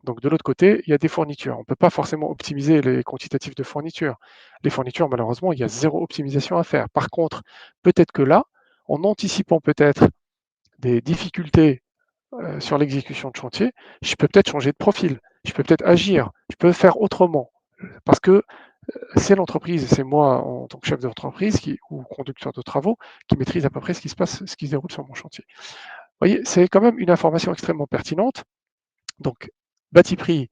Donc de l'autre côté, il y a des fournitures. On ne peut pas forcément optimiser les quantitatifs de fournitures. Les fournitures, malheureusement, il y a zéro optimisation à faire. Par contre, peut-être que là, en anticipant peut-être des difficultés sur l'exécution de chantier, je peux peut-être changer de profil. Je peux peut-être agir. Je peux faire autrement. Parce que c'est l'entreprise, c'est moi en tant que chef d'entreprise ou conducteur de travaux qui maîtrise à peu près ce qui se passe, ce qui se déroule sur mon chantier. Vous voyez, c'est quand même une information extrêmement pertinente. Donc, bâti prix,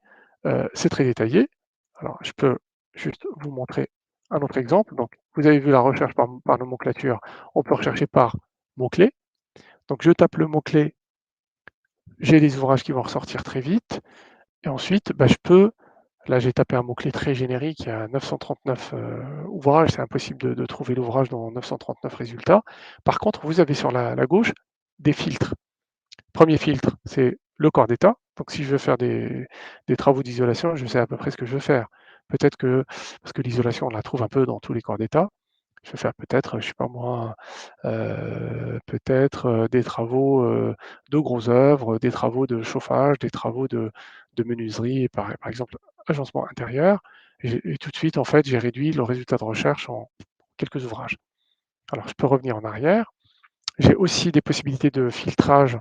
c'est très détaillé. Alors, je peux juste vous montrer un autre exemple. Donc, vous avez vu la recherche par nomenclature. On peut rechercher par mot-clé. Donc, je tape le mot-clé, j'ai les ouvrages qui vont ressortir très vite. Et ensuite, bah, là, j'ai tapé un mot-clé très générique, il y a 939 ouvrages, c'est impossible de trouver l'ouvrage dans 939 résultats. Par contre, vous avez sur la gauche des filtres. Premier filtre, c'est le corps d'état. Donc si je veux faire des travaux d'isolation, je sais à peu près ce que je veux faire. Peut-être que, parce que l'isolation, on la trouve un peu dans tous les corps d'état, je vais faire peut-être, je sais pas moi, peut-être des travaux de gros œuvres, des travaux de chauffage, des travaux de menuiserie, par exemple, agencement intérieur. Et tout de suite, en fait, j'ai réduit le résultat de recherche en quelques ouvrages. Alors, je peux revenir en arrière. J'ai aussi des possibilités de filtrage.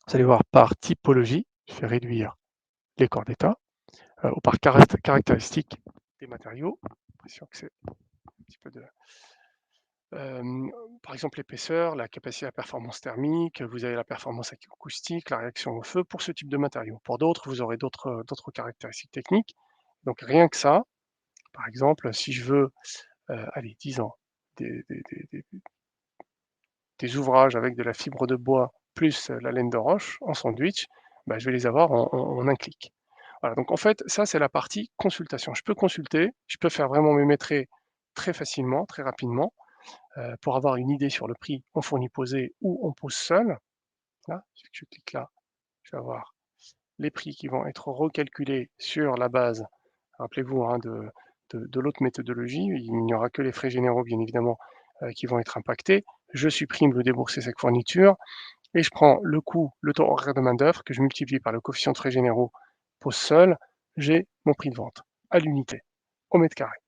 Vous allez voir par typologie. Je vais réduire les corps d'état ou par caractéristiques des matériaux. J'ai l'impression que c'est un petit peu Hem, Par exemple, l'épaisseur, la capacité à performance thermique, vous avez la performance acoustique, la réaction au feu pour ce type de matériau. Pour d'autres, vous aurez d'autres caractéristiques techniques. Donc rien que ça, par exemple, si je veux, allez, disons, des des des des des ouvrages avec de la fibre de bois plus, la laine de roche en sandwich, bah, je vais les avoir en un clic. Voilà, donc en fait, ça, c'est la partie consultation. Je peux consulter, je peux faire vraiment mes métrés très facilement, très rapidement, pour avoir une idée sur le prix en fourni posé ou en pose seul. Là, si je clique là, je vais avoir les prix qui vont être recalculés sur la base, rappelez-vous, hein, de l'autre méthodologie. Il n'y aura que les frais généraux, bien évidemment, qui vont être impactés. Je supprime le déboursé sec fourniture et je prends le coût, le taux horaire de main-d'œuvre que je multiplie par le coefficient de frais généraux pose seul, j'ai mon prix de vente à l'unité, au mètre carré.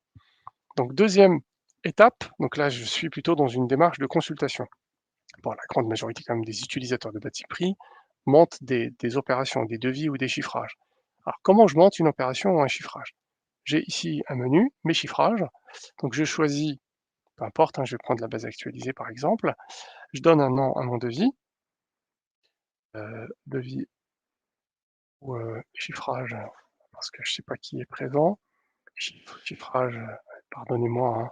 Donc deuxième étape, donc là je suis plutôt dans une démarche de consultation. Bon, la grande majorité quand même des utilisateurs de bâti prix montent des opérations, des devis ou des chiffrages. Alors comment je monte une opération ou un chiffrage? J'ai ici un menu, mes chiffrages, donc je choisis, peu importe, hein, je vais prendre la base actualisée par exemple, je donne un nom à mon devis, devis ou chiffrage, parce que je ne sais pas qui est présent, chiffrage, pardonnez-moi, hein.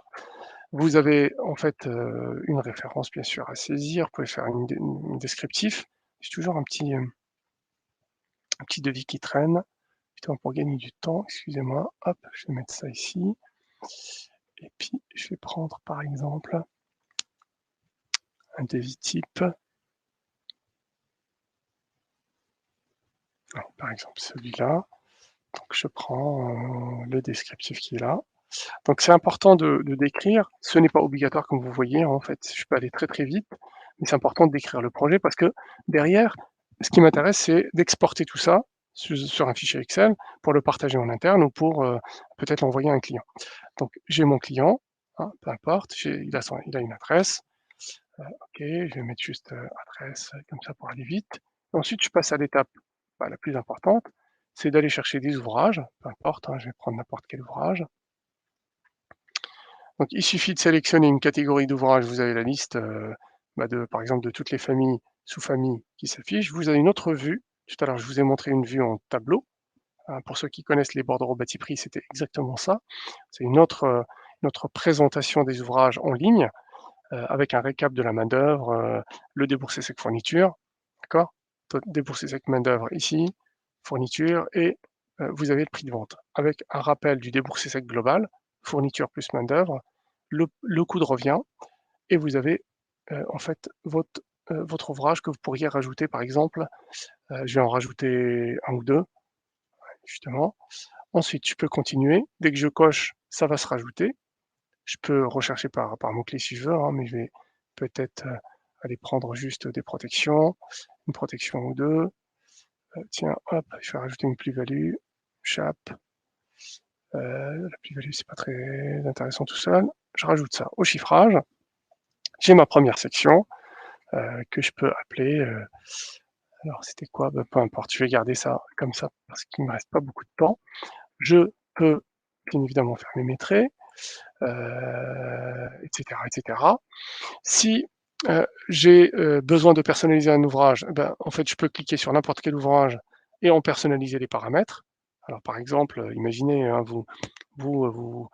Vous avez en fait, une référence bien sûr à saisir, vous pouvez faire une descriptif. J'ai toujours un petit devis qui traîne, justement pour gagner du temps, excusez-moi. Hop, je vais mettre ça ici et puis je vais prendre par exemple un devis type, par exemple celui-là. Donc je prends, le descriptif qui est là. Donc c'est important de décrire, ce n'est pas obligatoire comme vous voyez, hein, en fait, je peux aller très, très vite, mais c'est important de décrire le projet parce que derrière, ce qui m'intéresse, c'est d'exporter tout ça sur un fichier Excel pour le partager en interne ou pour, peut-être l'envoyer à un client. Donc j'ai mon client, hein, peu importe, il a une adresse, OK, je vais mettre juste, adresse, comme ça pour aller vite. Ensuite je passe à l'étape, bah, la plus importante, c'est d'aller chercher des ouvrages, peu importe, hein, je vais prendre n'importe quel ouvrage. Donc il suffit de sélectionner une catégorie d'ouvrages, vous avez la liste, bah, par exemple de toutes les familles, sous-familles qui s'affichent. Vous avez une autre vue, tout à l'heure je vous ai montré une vue en tableau, hein, pour ceux qui connaissent les bordereaux bâti prix, c'était exactement ça. C'est une autre présentation des ouvrages en ligne, avec un récap de la main-d'œuvre, le déboursé sec fourniture, d'accord? Déboursé sec main-d'œuvre ici, fourniture et vous avez le prix de vente avec un rappel du déboursé sec global, fourniture plus main-d'œuvre, le coût de revient et vous avez, en fait votre ouvrage que vous pourriez rajouter par exemple, je vais en rajouter un ou 2 justement. Ensuite je peux continuer, dès que je coche, ça va se rajouter. Je peux rechercher par mots-clés si je veux, hein, mais je vais peut-être, aller prendre juste des protections, une protection ou 2. Tiens, hop, je vais rajouter une plus-value, chape, la plus-value, c'est pas très intéressant tout seul. Je rajoute ça au chiffrage. J'ai ma première section, que je peux appeler, alors c'était quoi? Bah, peu importe, je vais garder ça comme ça parce qu'il me reste pas beaucoup de temps. Je peux bien évidemment faire mes métrés, et cetera, et cetera. Si, j'ai, besoin de personnaliser un ouvrage, eh ben, en fait, je peux cliquer sur n'importe quel ouvrage et en personnaliser les paramètres. Alors, par exemple, imaginez, hein, vous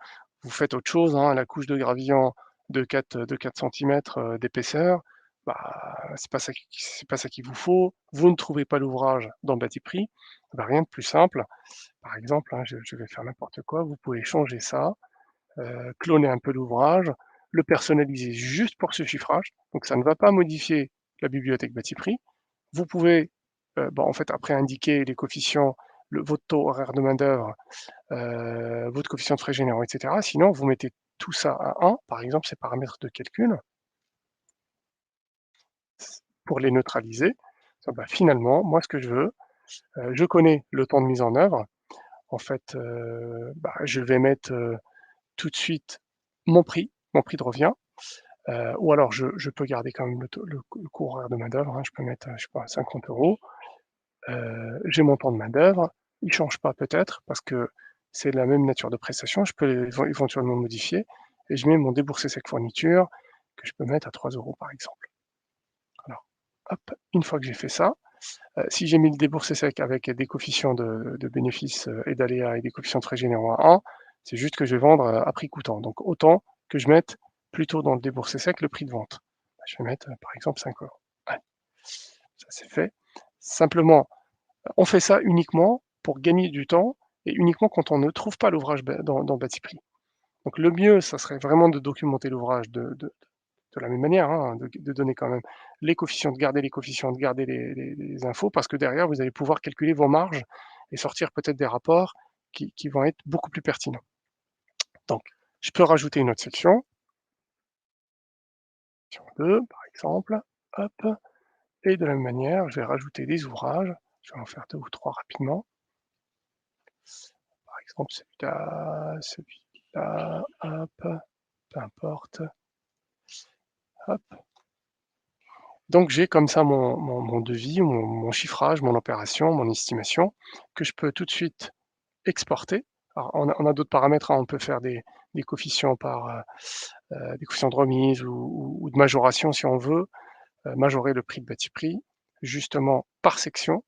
faites autre chose, hein, la couche de gravillon de 4 centimètres d'épaisseur, bah, c'est pas ça qu'il vous faut. Vous ne trouvez pas l'ouvrage dans Batiprix, bah, rien de plus simple. Par exemple, hein, je vais faire n'importe quoi, vous pouvez changer ça, cloner un peu l'ouvrage, le personnaliser juste pour ce chiffrage, donc ça ne va pas modifier la bibliothèque Batiprix. Vous pouvez, bah, en fait, après indiquer les coefficients, votre taux horaire de main-d'œuvre, votre coefficient de frais généraux, et cetera. Sinon, vous mettez tout ça à 1, par exemple, ces paramètres de calcul, pour les neutraliser. Bah, finalement, moi, ce que je veux, je connais le temps de mise en œuvre. En fait, bah, je vais mettre, tout de suite mon prix de revient. Ou alors je peux garder quand même le coût horaire de main-d'œuvre, hein, je peux mettre, je sais pas 50 €. J'ai mon temps de main-d'œuvre, il change pas peut-être parce que c'est la même nature de prestation, je peux éventuellement modifier et je mets mon déboursé sec fourniture que je peux mettre à 3 € par exemple. Alors, hop, une fois que j'ai fait ça, si j'ai mis le déboursé sec avec des coefficients de bénéfices, et d'aléas et des coefficients de frais généraux à 1, c'est juste que je vais vendre, à prix coûtant. Donc autant que je mette plutôt dans le déboursé sec le prix de vente. Bah, je vais mettre, par exemple 5 €. Allez, ça c'est fait. Simplement, on fait ça uniquement pour gagner du temps et uniquement quand on ne trouve pas l'ouvrage dans Batiprix. Donc le mieux, ça serait vraiment de documenter l'ouvrage de la même manière, hein, de donner quand même les coefficients, de garder les coefficients, de garder les infos, parce que derrière, vous allez pouvoir calculer vos marges et sortir peut-être des rapports qui vont être beaucoup plus pertinents. Donc, je peux rajouter une autre section, section 2 par exemple, hop, et de la même manière, je vais rajouter des ouvrages, je vais en faire 2 ou 3 rapidement. Par exemple, celui-là, hop, peu importe, hop. Donc j'ai comme ça mon devis, mon chiffrage, mon opération, mon estimation que je peux tout de suite exporter. Alors on a d'autres paramètres, hein, on peut faire des coefficients des coefficients de remise ou de majoration si on veut, majorer le prix de bâti prix, justement par section.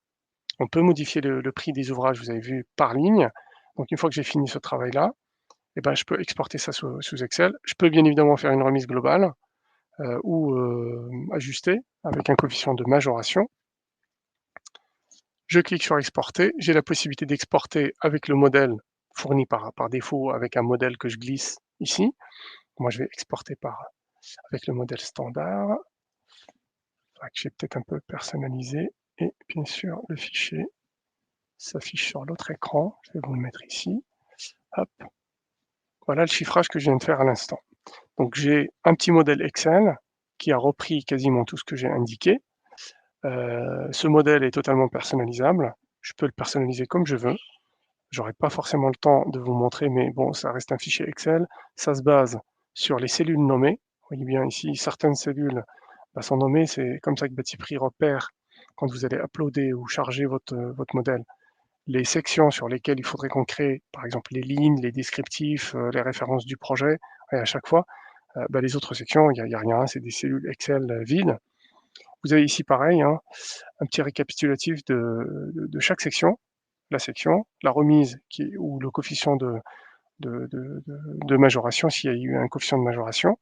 On peut modifier le prix des ouvrages, vous avez vu, par ligne. Donc une fois que j'ai fini ce travail-là, et ben, je peux exporter ça sous Excel. Je peux bien évidemment faire une remise globale, ou ajuster avec un coefficient de majoration. Je clique sur exporter, j'ai la possibilité d'exporter avec le modèle fourni par défaut avec un modèle que je glisse ici. Moi je vais exporter avec le modèle standard. Je vais peut-être un peu personnaliser et bien sûr le fichier s'affiche sur l'autre écran. Je vais vous le mettre ici. Hop. Voilà le chiffrage que je viens de faire à l'instant. Donc j'ai un petit modèle Excel qui a repris quasiment tout ce que j'ai indiqué. Ce modèle est totalement personnalisable. Je peux le personnaliser comme je veux. J'aurai pas forcément le temps de vous montrer, mais bon, ça reste un fichier Excel. Ça se base sur les cellules nommées. Vous voyez bien ici, certaines cellules sont nommées. C'est comme ça que Batiprix repère quand vous allez uploader ou charger votre modèle, les sections sur lesquelles il faudrait qu'on crée, par exemple les lignes, les descriptifs, les références du projet. Et à chaque fois, les autres sections, il y a rien, hein, c'est des cellules Excel vides. Vous avez ici pareil, hein, un petit récapitulatif de chaque section, la section, la remise ou le coefficient de majoration, s'il y a eu un coefficient de majoration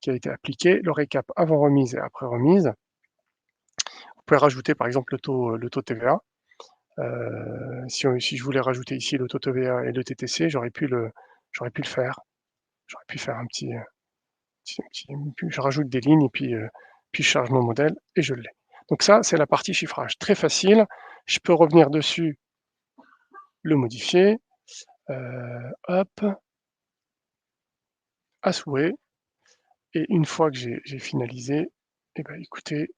qui a été appliqué, le récap avant remise et après remise. Vous pouvez rajouter par exemple le taux TVA. Si je voulais rajouter ici le taux TVA et le TTC, j'aurais pu le faire. J'aurais pu faire je rajoute des lignes et puis je charge mon modèle et je l'ai. Donc ça, c'est la partie chiffrage. Très facile. Je peux revenir dessus, le modifier, hop, à souhait. Et une fois que j'ai finalisé, eh ben, écoutez,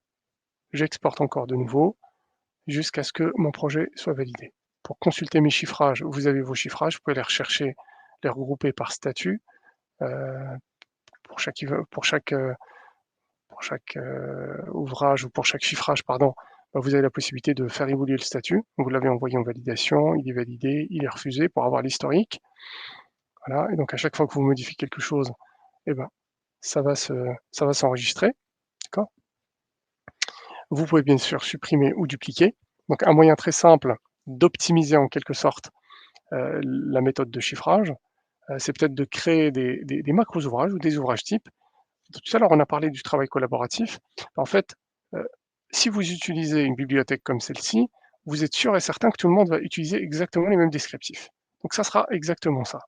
j'exporte encore de nouveau jusqu'à ce que mon projet soit validé. Pour consulter mes chiffrages, vous avez vos chiffrages, vous pouvez les rechercher, les regrouper par statut. Euh, pour chaque ouvrage ou pour chaque chiffrage, pardon, vous avez la possibilité de faire évoluer le statut. Vous l'avez envoyé en validation, il est validé, il est refusé pour avoir l'historique. Voilà, et donc à chaque fois que vous modifiez quelque chose, eh ben, ça va s'enregistrer. D'accord. Vous pouvez bien sûr supprimer ou dupliquer. Donc un moyen très simple d'optimiser en quelque sorte la méthode de chiffrage, c'est peut-être de créer des macros ouvrages ou des ouvrages types. Tout à l'heure, on a parlé du travail collaboratif. En fait, si vous utilisez une bibliothèque comme celle-ci, vous êtes sûr et certain que tout le monde va utiliser exactement les mêmes descriptifs. Donc ça sera exactement ça.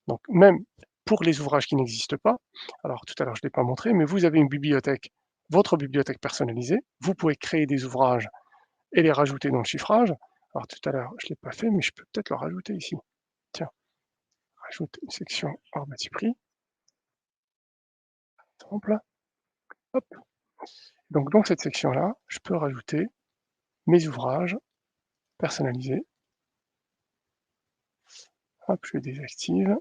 Donc même pour les ouvrages qui n'existent pas, alors tout à l'heure je ne l'ai pas montré, mais vous avez une bibliothèque, votre bibliothèque personnalisée, vous pouvez créer des ouvrages et les rajouter dans le chiffrage. Alors tout à l'heure, je ne l'ai pas fait, mais je peux peut-être le rajouter ici. Tiens, rajoute une section hors bâti prix, exemple. Hop. Donc dans cette section-là, je peux rajouter mes ouvrages personnalisés. Hop, je les désactive.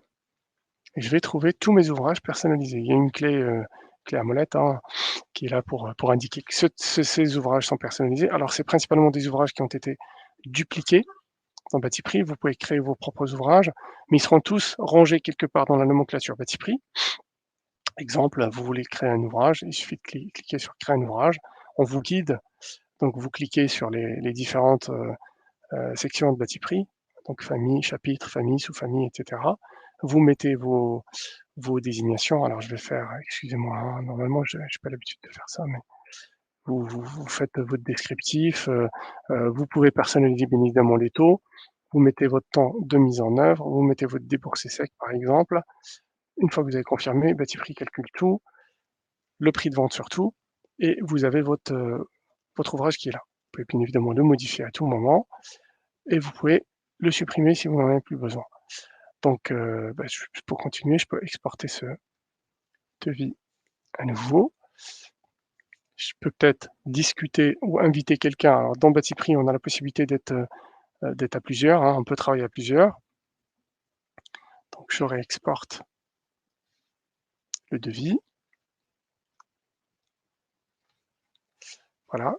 Et je vais trouver tous mes ouvrages personnalisés. Il y a une clé à molette, hein, qui est là pour indiquer que ces ouvrages sont personnalisés. Alors c'est principalement des ouvrages qui ont été dupliqués dans Batiprix. Vous pouvez créer vos propres ouvrages, mais ils seront tous rangés quelque part dans la nomenclature Batiprix. Exemple, vous voulez créer un ouvrage, il suffit de cliquer sur «Créer un ouvrage», on vous guide, donc vous cliquez sur les différentes, sections de Batiprix, donc famille, chapitre, famille, sous-famille et cetera. Vous mettez vos désignations. Alors je vais faire, excusez-moi, hein, normalement je j'ai pas l'habitude de faire ça, mais vous faites votre descriptif, vous pouvez personnaliser bien évidemment les taux, vous mettez votre temps de mise en œuvre, vous mettez votre déboursé sec par exemple. Une fois que vous avez confirmé, Batiprix calcule tout, le prix de vente surtout, et vous avez votre ouvrage qui est là. Vous pouvez bien évidemment le modifier à tout moment et vous pouvez le supprimer si vous n'en avez plus besoin. Donc, pour continuer, je peux exporter ce devis à nouveau. Je peux peut-être discuter ou inviter quelqu'un. Alors dans Batiprix, on a la possibilité d'être à plusieurs, hein, on peut travailler à plusieurs. Donc je réexporte le devis, voilà,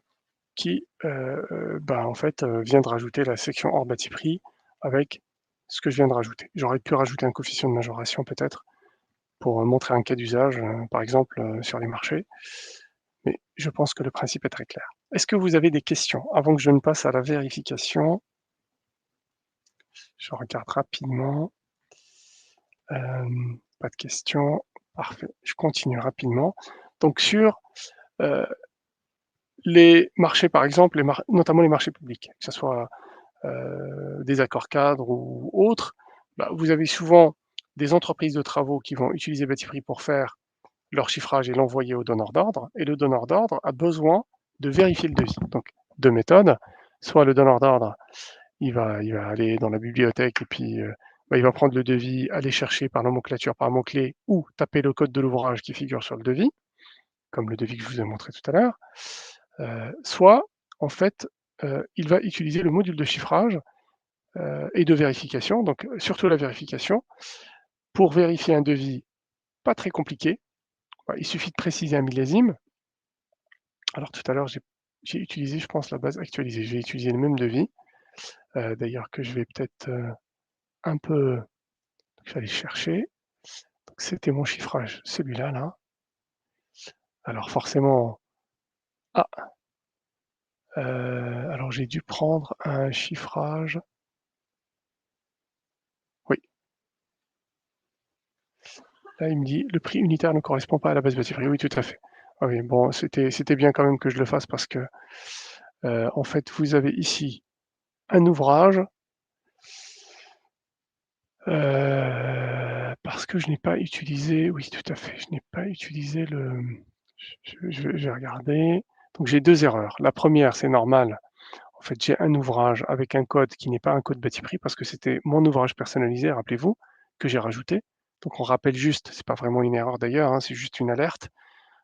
qui, en fait, vient de rajouter la section hors Batiprix avec ce que je viens de rajouter. J'aurais pu rajouter un coefficient de majoration peut-être pour, montrer un cas d'usage, par exemple, sur les marchés, mais je pense que le principe est très clair. Est-ce que vous avez des questions avant que je ne passe à la vérification? Je regarde rapidement. Pas de questions. Parfait. Je continue rapidement. Donc sur, heu, les marchés, par exemple, notamment les marchés publics, que ce soit, des accords cadres ou autres, vous avez souvent des entreprises de travaux qui vont utiliser Batiprix pour faire leur chiffrage et l'envoyer au donneur d'ordre, et le donneur d'ordre a besoin de vérifier le devis. Donc 2 méthodes, soit le donneur d'ordre, il va aller dans la bibliothèque et puis, il va prendre le devis, aller chercher par nomenclature, par mots-clés ou taper le code de l'ouvrage qui figure sur le devis, comme le devis que je vous ai montré tout à l'heure. Soit, en fait, il va utiliser le module de chiffrage, et de vérification, donc surtout la vérification, pour vérifier un devis pas très compliqué. Il suffit de préciser un millésime. Alors tout à l'heure, j'ai utilisé, je pense, la base actualisée. Je vais utiliser le même devis, d'ailleurs que je vais peut-être, un peu je vais aller chercher. Donc c'était mon chiffrage, celui-là, là. Alors forcément, ah, alors j'ai dû prendre un chiffrage, oui, là il me dit: «Le prix unitaire ne correspond pas à la base Batiprix». Oui, tout à fait. Ah oui, bon, c'était bien quand même que je le fasse parce que, en fait, vous avez ici un ouvrage, parce que je n'ai pas utilisé, oui, tout à fait, je n'ai pas utilisé je vais regarder. Donc j'ai 2 erreurs. La première, c'est normal. En fait, j'ai un ouvrage avec un code qui n'est pas un code Batiprix parce que c'était mon ouvrage personnalisé, rappelez-vous, que j'ai rajouté. Donc on rappelle juste, c'est pas vraiment une erreur d'ailleurs, hein, c'est juste une alerte.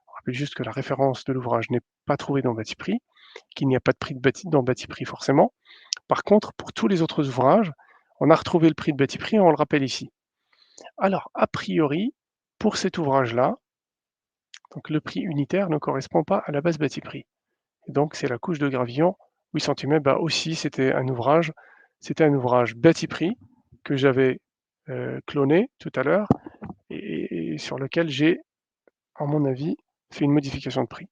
On rappelle juste que la référence de l'ouvrage n'est pas trouvée dans Batiprix, qu'il n'y a pas de prix dans Batiprix forcément. Par contre, pour tous les autres ouvrages, on a retrouvé le prix de Batiprix et on le rappelle ici. Alors, a priori, pour cet ouvrage-là, donc le prix unitaire ne correspond pas à la base Batiprix. Et donc c'est la couche de gravillon 8 centimètres, aussi c'était un ouvrage Batiprix que j'avais, cloné tout à l'heure et sur lequel j'ai, à mon avis, fait une modification de prix.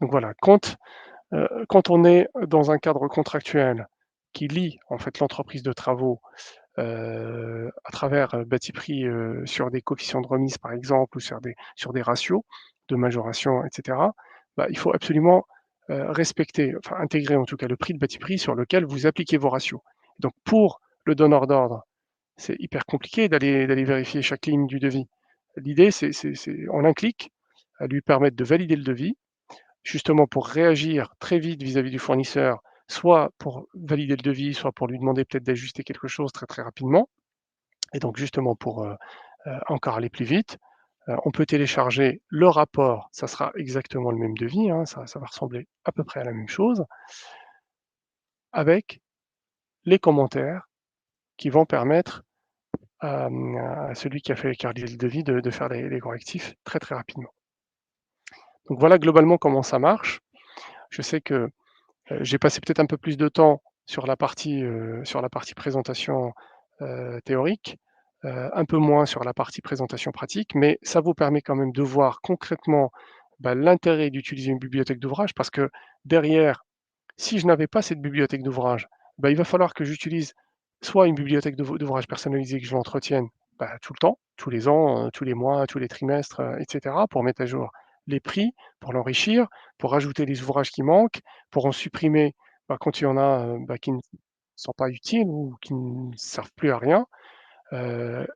Donc voilà, quand on est dans un cadre contractuel qui lie en fait l'entreprise de travaux, à travers, Batiprix, sur des coefficients de remise par exemple ou sur des ratios de majoration et cetera, il faut absolument, respecter, enfin intégrer en tout cas le prix de Batiprix sur lequel vous appliquez vos ratios. Donc pour le donneur d'ordre, c'est hyper compliqué d'aller vérifier chaque ligne du devis. L'idée c'est en un clic, à lui permettre de valider le devis, justement pour réagir très vite vis-à-vis du fournisseur, soit pour valider le devis, soit pour lui demander peut-être d'ajuster quelque chose très, très rapidement. Et donc justement pour, encore aller plus vite, on peut télécharger le rapport, ça sera exactement le même devis, hein, ça va ressembler à peu près à la même chose, avec les commentaires qui vont permettre à celui qui a réalisé le devis de faire les correctifs très, très rapidement. Donc voilà globalement comment ça marche. Je sais que, j'ai passé peut-être un peu plus de temps sur la partie présentation, théorique. un peu moins sur la partie présentation pratique, mais ça vous permet quand même de voir concrètement, l'intérêt d'utiliser une bibliothèque d'ouvrages parce que derrière, si je n'avais pas cette bibliothèque d'ouvrages, il va falloir que j'utilise soit une bibliothèque d'ouvrages personnalisée que je l'entretienne, tout le temps, tous les ans, tous les mois, tous les trimestres, et cetera, pour mettre à jour les prix, pour l'enrichir, pour rajouter les ouvrages qui manquent, pour en supprimer, quand il y en a, qui ne sont pas utiles ou qui ne servent plus à rien.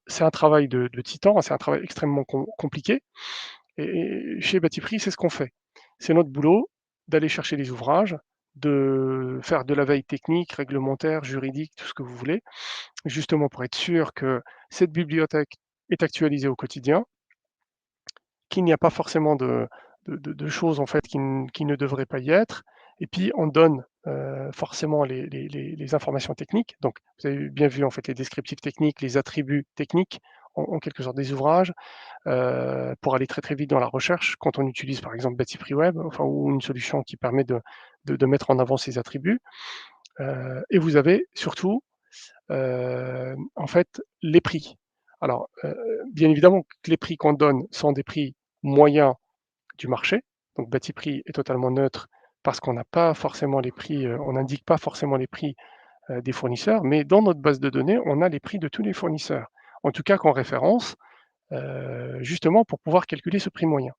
C'est un travail de titan, c'est un travail extrêmement compliqué et chez Batiprix, c'est ce qu'on fait. C'est notre boulot d'aller chercher les ouvrages, de faire de la veille technique, réglementaire, juridique, tout ce que vous voulez, justement pour être sûr que cette bibliothèque est actualisée au quotidien, qu'il n'y a pas forcément de choses en fait qui ne devraient pas y être. Et puis on donne forcément les informations techniques. Donc vous avez bien vu en fait les descriptifs techniques, les attributs techniques, en quelque sorte des ouvrages, pour aller très très vite dans la recherche quand on utilise par exemple Batiprix Web, enfin ou une solution qui permet de mettre en avant ces attributs. Et vous avez surtout en fait, les prix. Alors, bien évidemment que les prix qu'on donne sont des prix moyens du marché. Donc Batiprix est totalement neutre parce qu'on n'a pas forcément les prix, on n'indique pas forcément les prix, des fournisseurs, mais dans notre base de données, on a les prix de tous les fournisseurs. En tout cas qu'on référence, justement pour pouvoir calculer ce prix moyen.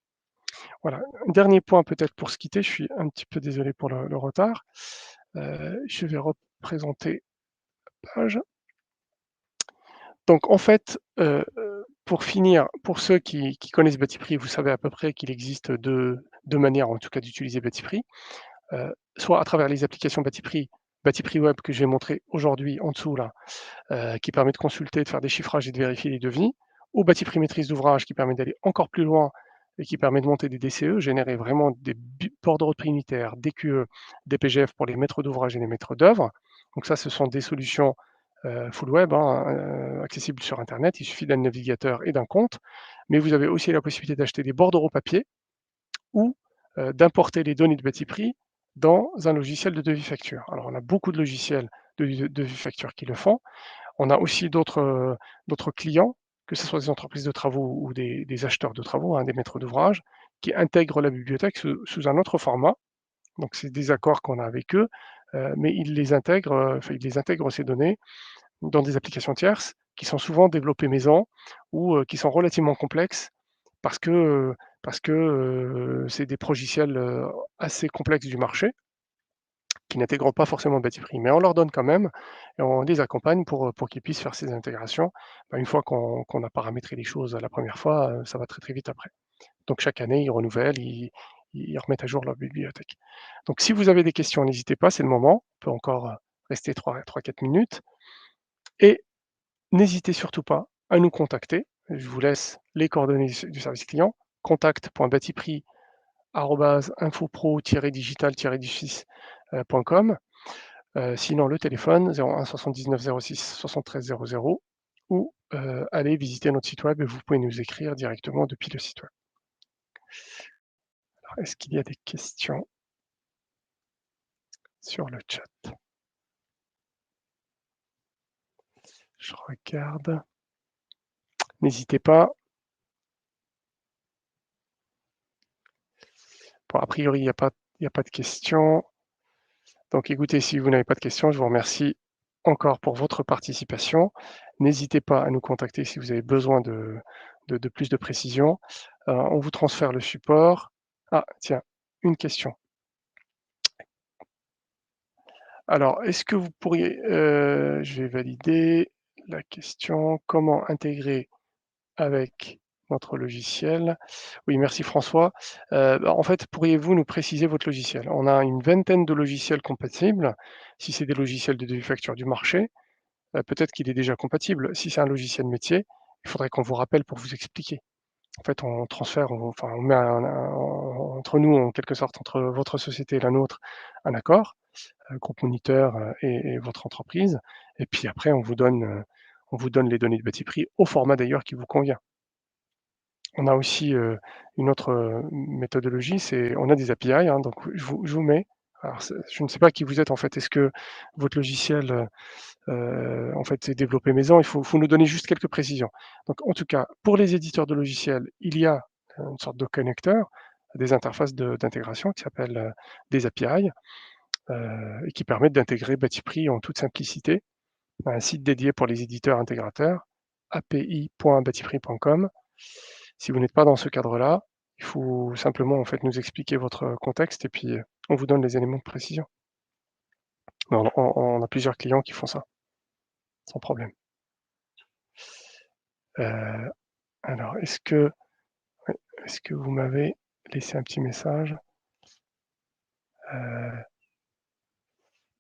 Voilà. Un dernier point peut-être pour se quitter, je suis un petit peu désolé pour le retard. Je vais représenter la page. Donc en fait, pour finir, pour ceux qui connaissent Batiprix, vous savez à peu près qu'il existe deux manières en tout cas d'utiliser Batiprix. Soit à travers les applications Batiprix, Batiprix Web que je vais montrer aujourd'hui en dessous là, qui permet de consulter, de faire des chiffrages et de vérifier les devis, ou Batiprix maîtrise d'ouvrage qui permet d'aller encore plus loin et qui permet de monter des DCE, générer vraiment des bordereaux de prix unitaires, des QE, des PGF pour les maîtres d'ouvrage et les maîtres d'œuvre. Donc ça, ce sont des solutions full web, hein, accessibles sur internet. Il suffit d'un navigateur et d'un compte. Mais vous avez aussi la possibilité d'acheter des bordereaux papier ou d'importer les données de Batiprix dans un logiciel de devis facture. Alors on a beaucoup de logiciels de devis facture qui le font. On a aussi d'autres clients, que ce soit des entreprises de travaux ou des acheteurs de travaux, hein, des maîtres d'ouvrage, qui intègrent la bibliothèque sous un autre format. Donc c'est des accords qu'on a avec eux, mais enfin ils les intègrent ces données dans des applications tierces qui sont souvent développées maison ou, qui sont relativement complexes parce que, c'est des progiciels, assez complexes du marché qui n'intègrent pas forcément Batiprix. Mais on leur donne quand même et on les accompagne pour qu'ils puissent faire ces intégrations. Une fois qu'on a paramétré les choses la première fois, ça va très, très vite après. Donc chaque année, ils renouvellent, ils remettent à jour leur bibliothèque. Donc si vous avez des questions, n'hésitez pas, c'est le moment. On peut encore, rester 3-4 minutes et n'hésitez surtout pas à nous contacter. Je vous laisse les coordonnées du service client, contact.batiprix@infopro-digital-du6.com. Sinon le téléphone 01 79 06 73 00 ou allez visiter notre site web et vous pouvez nous écrire directement depuis le site web. Alors est-ce qu'il y a des questions sur le chat? Je regarde. N'hésitez pas. Bon, a priori, il y a pas de questions. Donc écoutez, si vous n'avez pas de questions, je vous remercie encore pour votre participation. N'hésitez pas à nous contacter si vous avez besoin de plus de précision. On vous transfère le support. Ah tiens, une question. Alors, est-ce que vous pourriez, je vais valider la question: «Comment intégrer avec notre logiciel?» Oui, merci François. En fait, pourriez-vous nous préciser votre logiciel? On a une vingtaine de logiciels compatibles. Si c'est des logiciels de devis facture du marché, peut-être qu'il est déjà compatible. Si c'est un logiciel métier, il faudrait qu'on vous rappelle pour vous expliquer. En fait, on transfère, on met entre nous, en quelque sorte, entre votre société et la nôtre, un accord, groupe moniteur, et votre entreprise et puis après on vous donne les données de Batiprix au format d'ailleurs qui vous convient. On a aussi, une autre, méthodologie, c'est on a des API, hein, donc je vous mets Alors je ne sais pas qui vous êtes en fait. Est-ce que votre logiciel, en fait, c'est développé maison? Il faut nous donner juste quelques précisions. Donc en tout cas, pour les éditeurs de logiciels, il y a, une sorte de connecteur, des interfaces d'intégration qui s'appellent, des API, et qui permettent d'intégrer Batipree en toute simplicité. Un site dédié pour les éditeurs intégrateurs, api.batipree.com. Si vous n'êtes pas dans ce cadre-là, il faut simplement en fait nous expliquer votre contexte et puis, on vous donne les éléments de précision. Mais on a plusieurs clients qui font ça, sans problème. Heu, alors ouais, est-ce que vous m'avez laissé un petit message? Heu,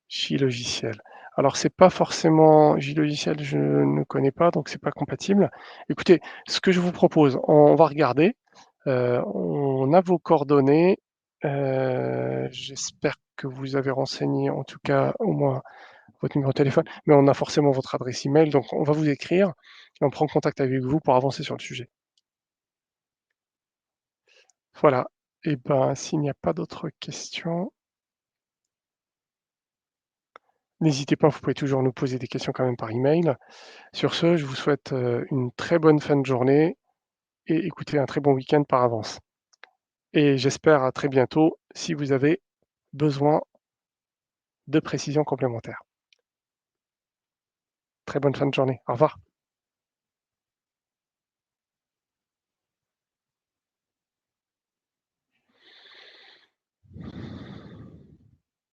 JLogiciel. Alors c'est pas forcément JLogiciel, je ne connais pas, donc c'est pas compatible. Écoutez, ce que je vous propose, on va regarder, on a vos coordonnées, j'espère que vous avez renseigné en tout cas au moins votre numéro de téléphone, mais on a forcément votre adresse email, donc on va vous écrire et on prend contact avec vous pour avancer sur le sujet. Voilà, et ben, s'il n'y a pas d'autres questions, n'hésitez pas, vous pouvez toujours nous poser des questions quand même par email. Sur ce, je vous souhaite, une très bonne fin de journée et écoutez, un très bon week-end par avance. Et j'espère à très bientôt si vous avez besoin de précisions complémentaires. Très bonne fin de journée. Au revoir.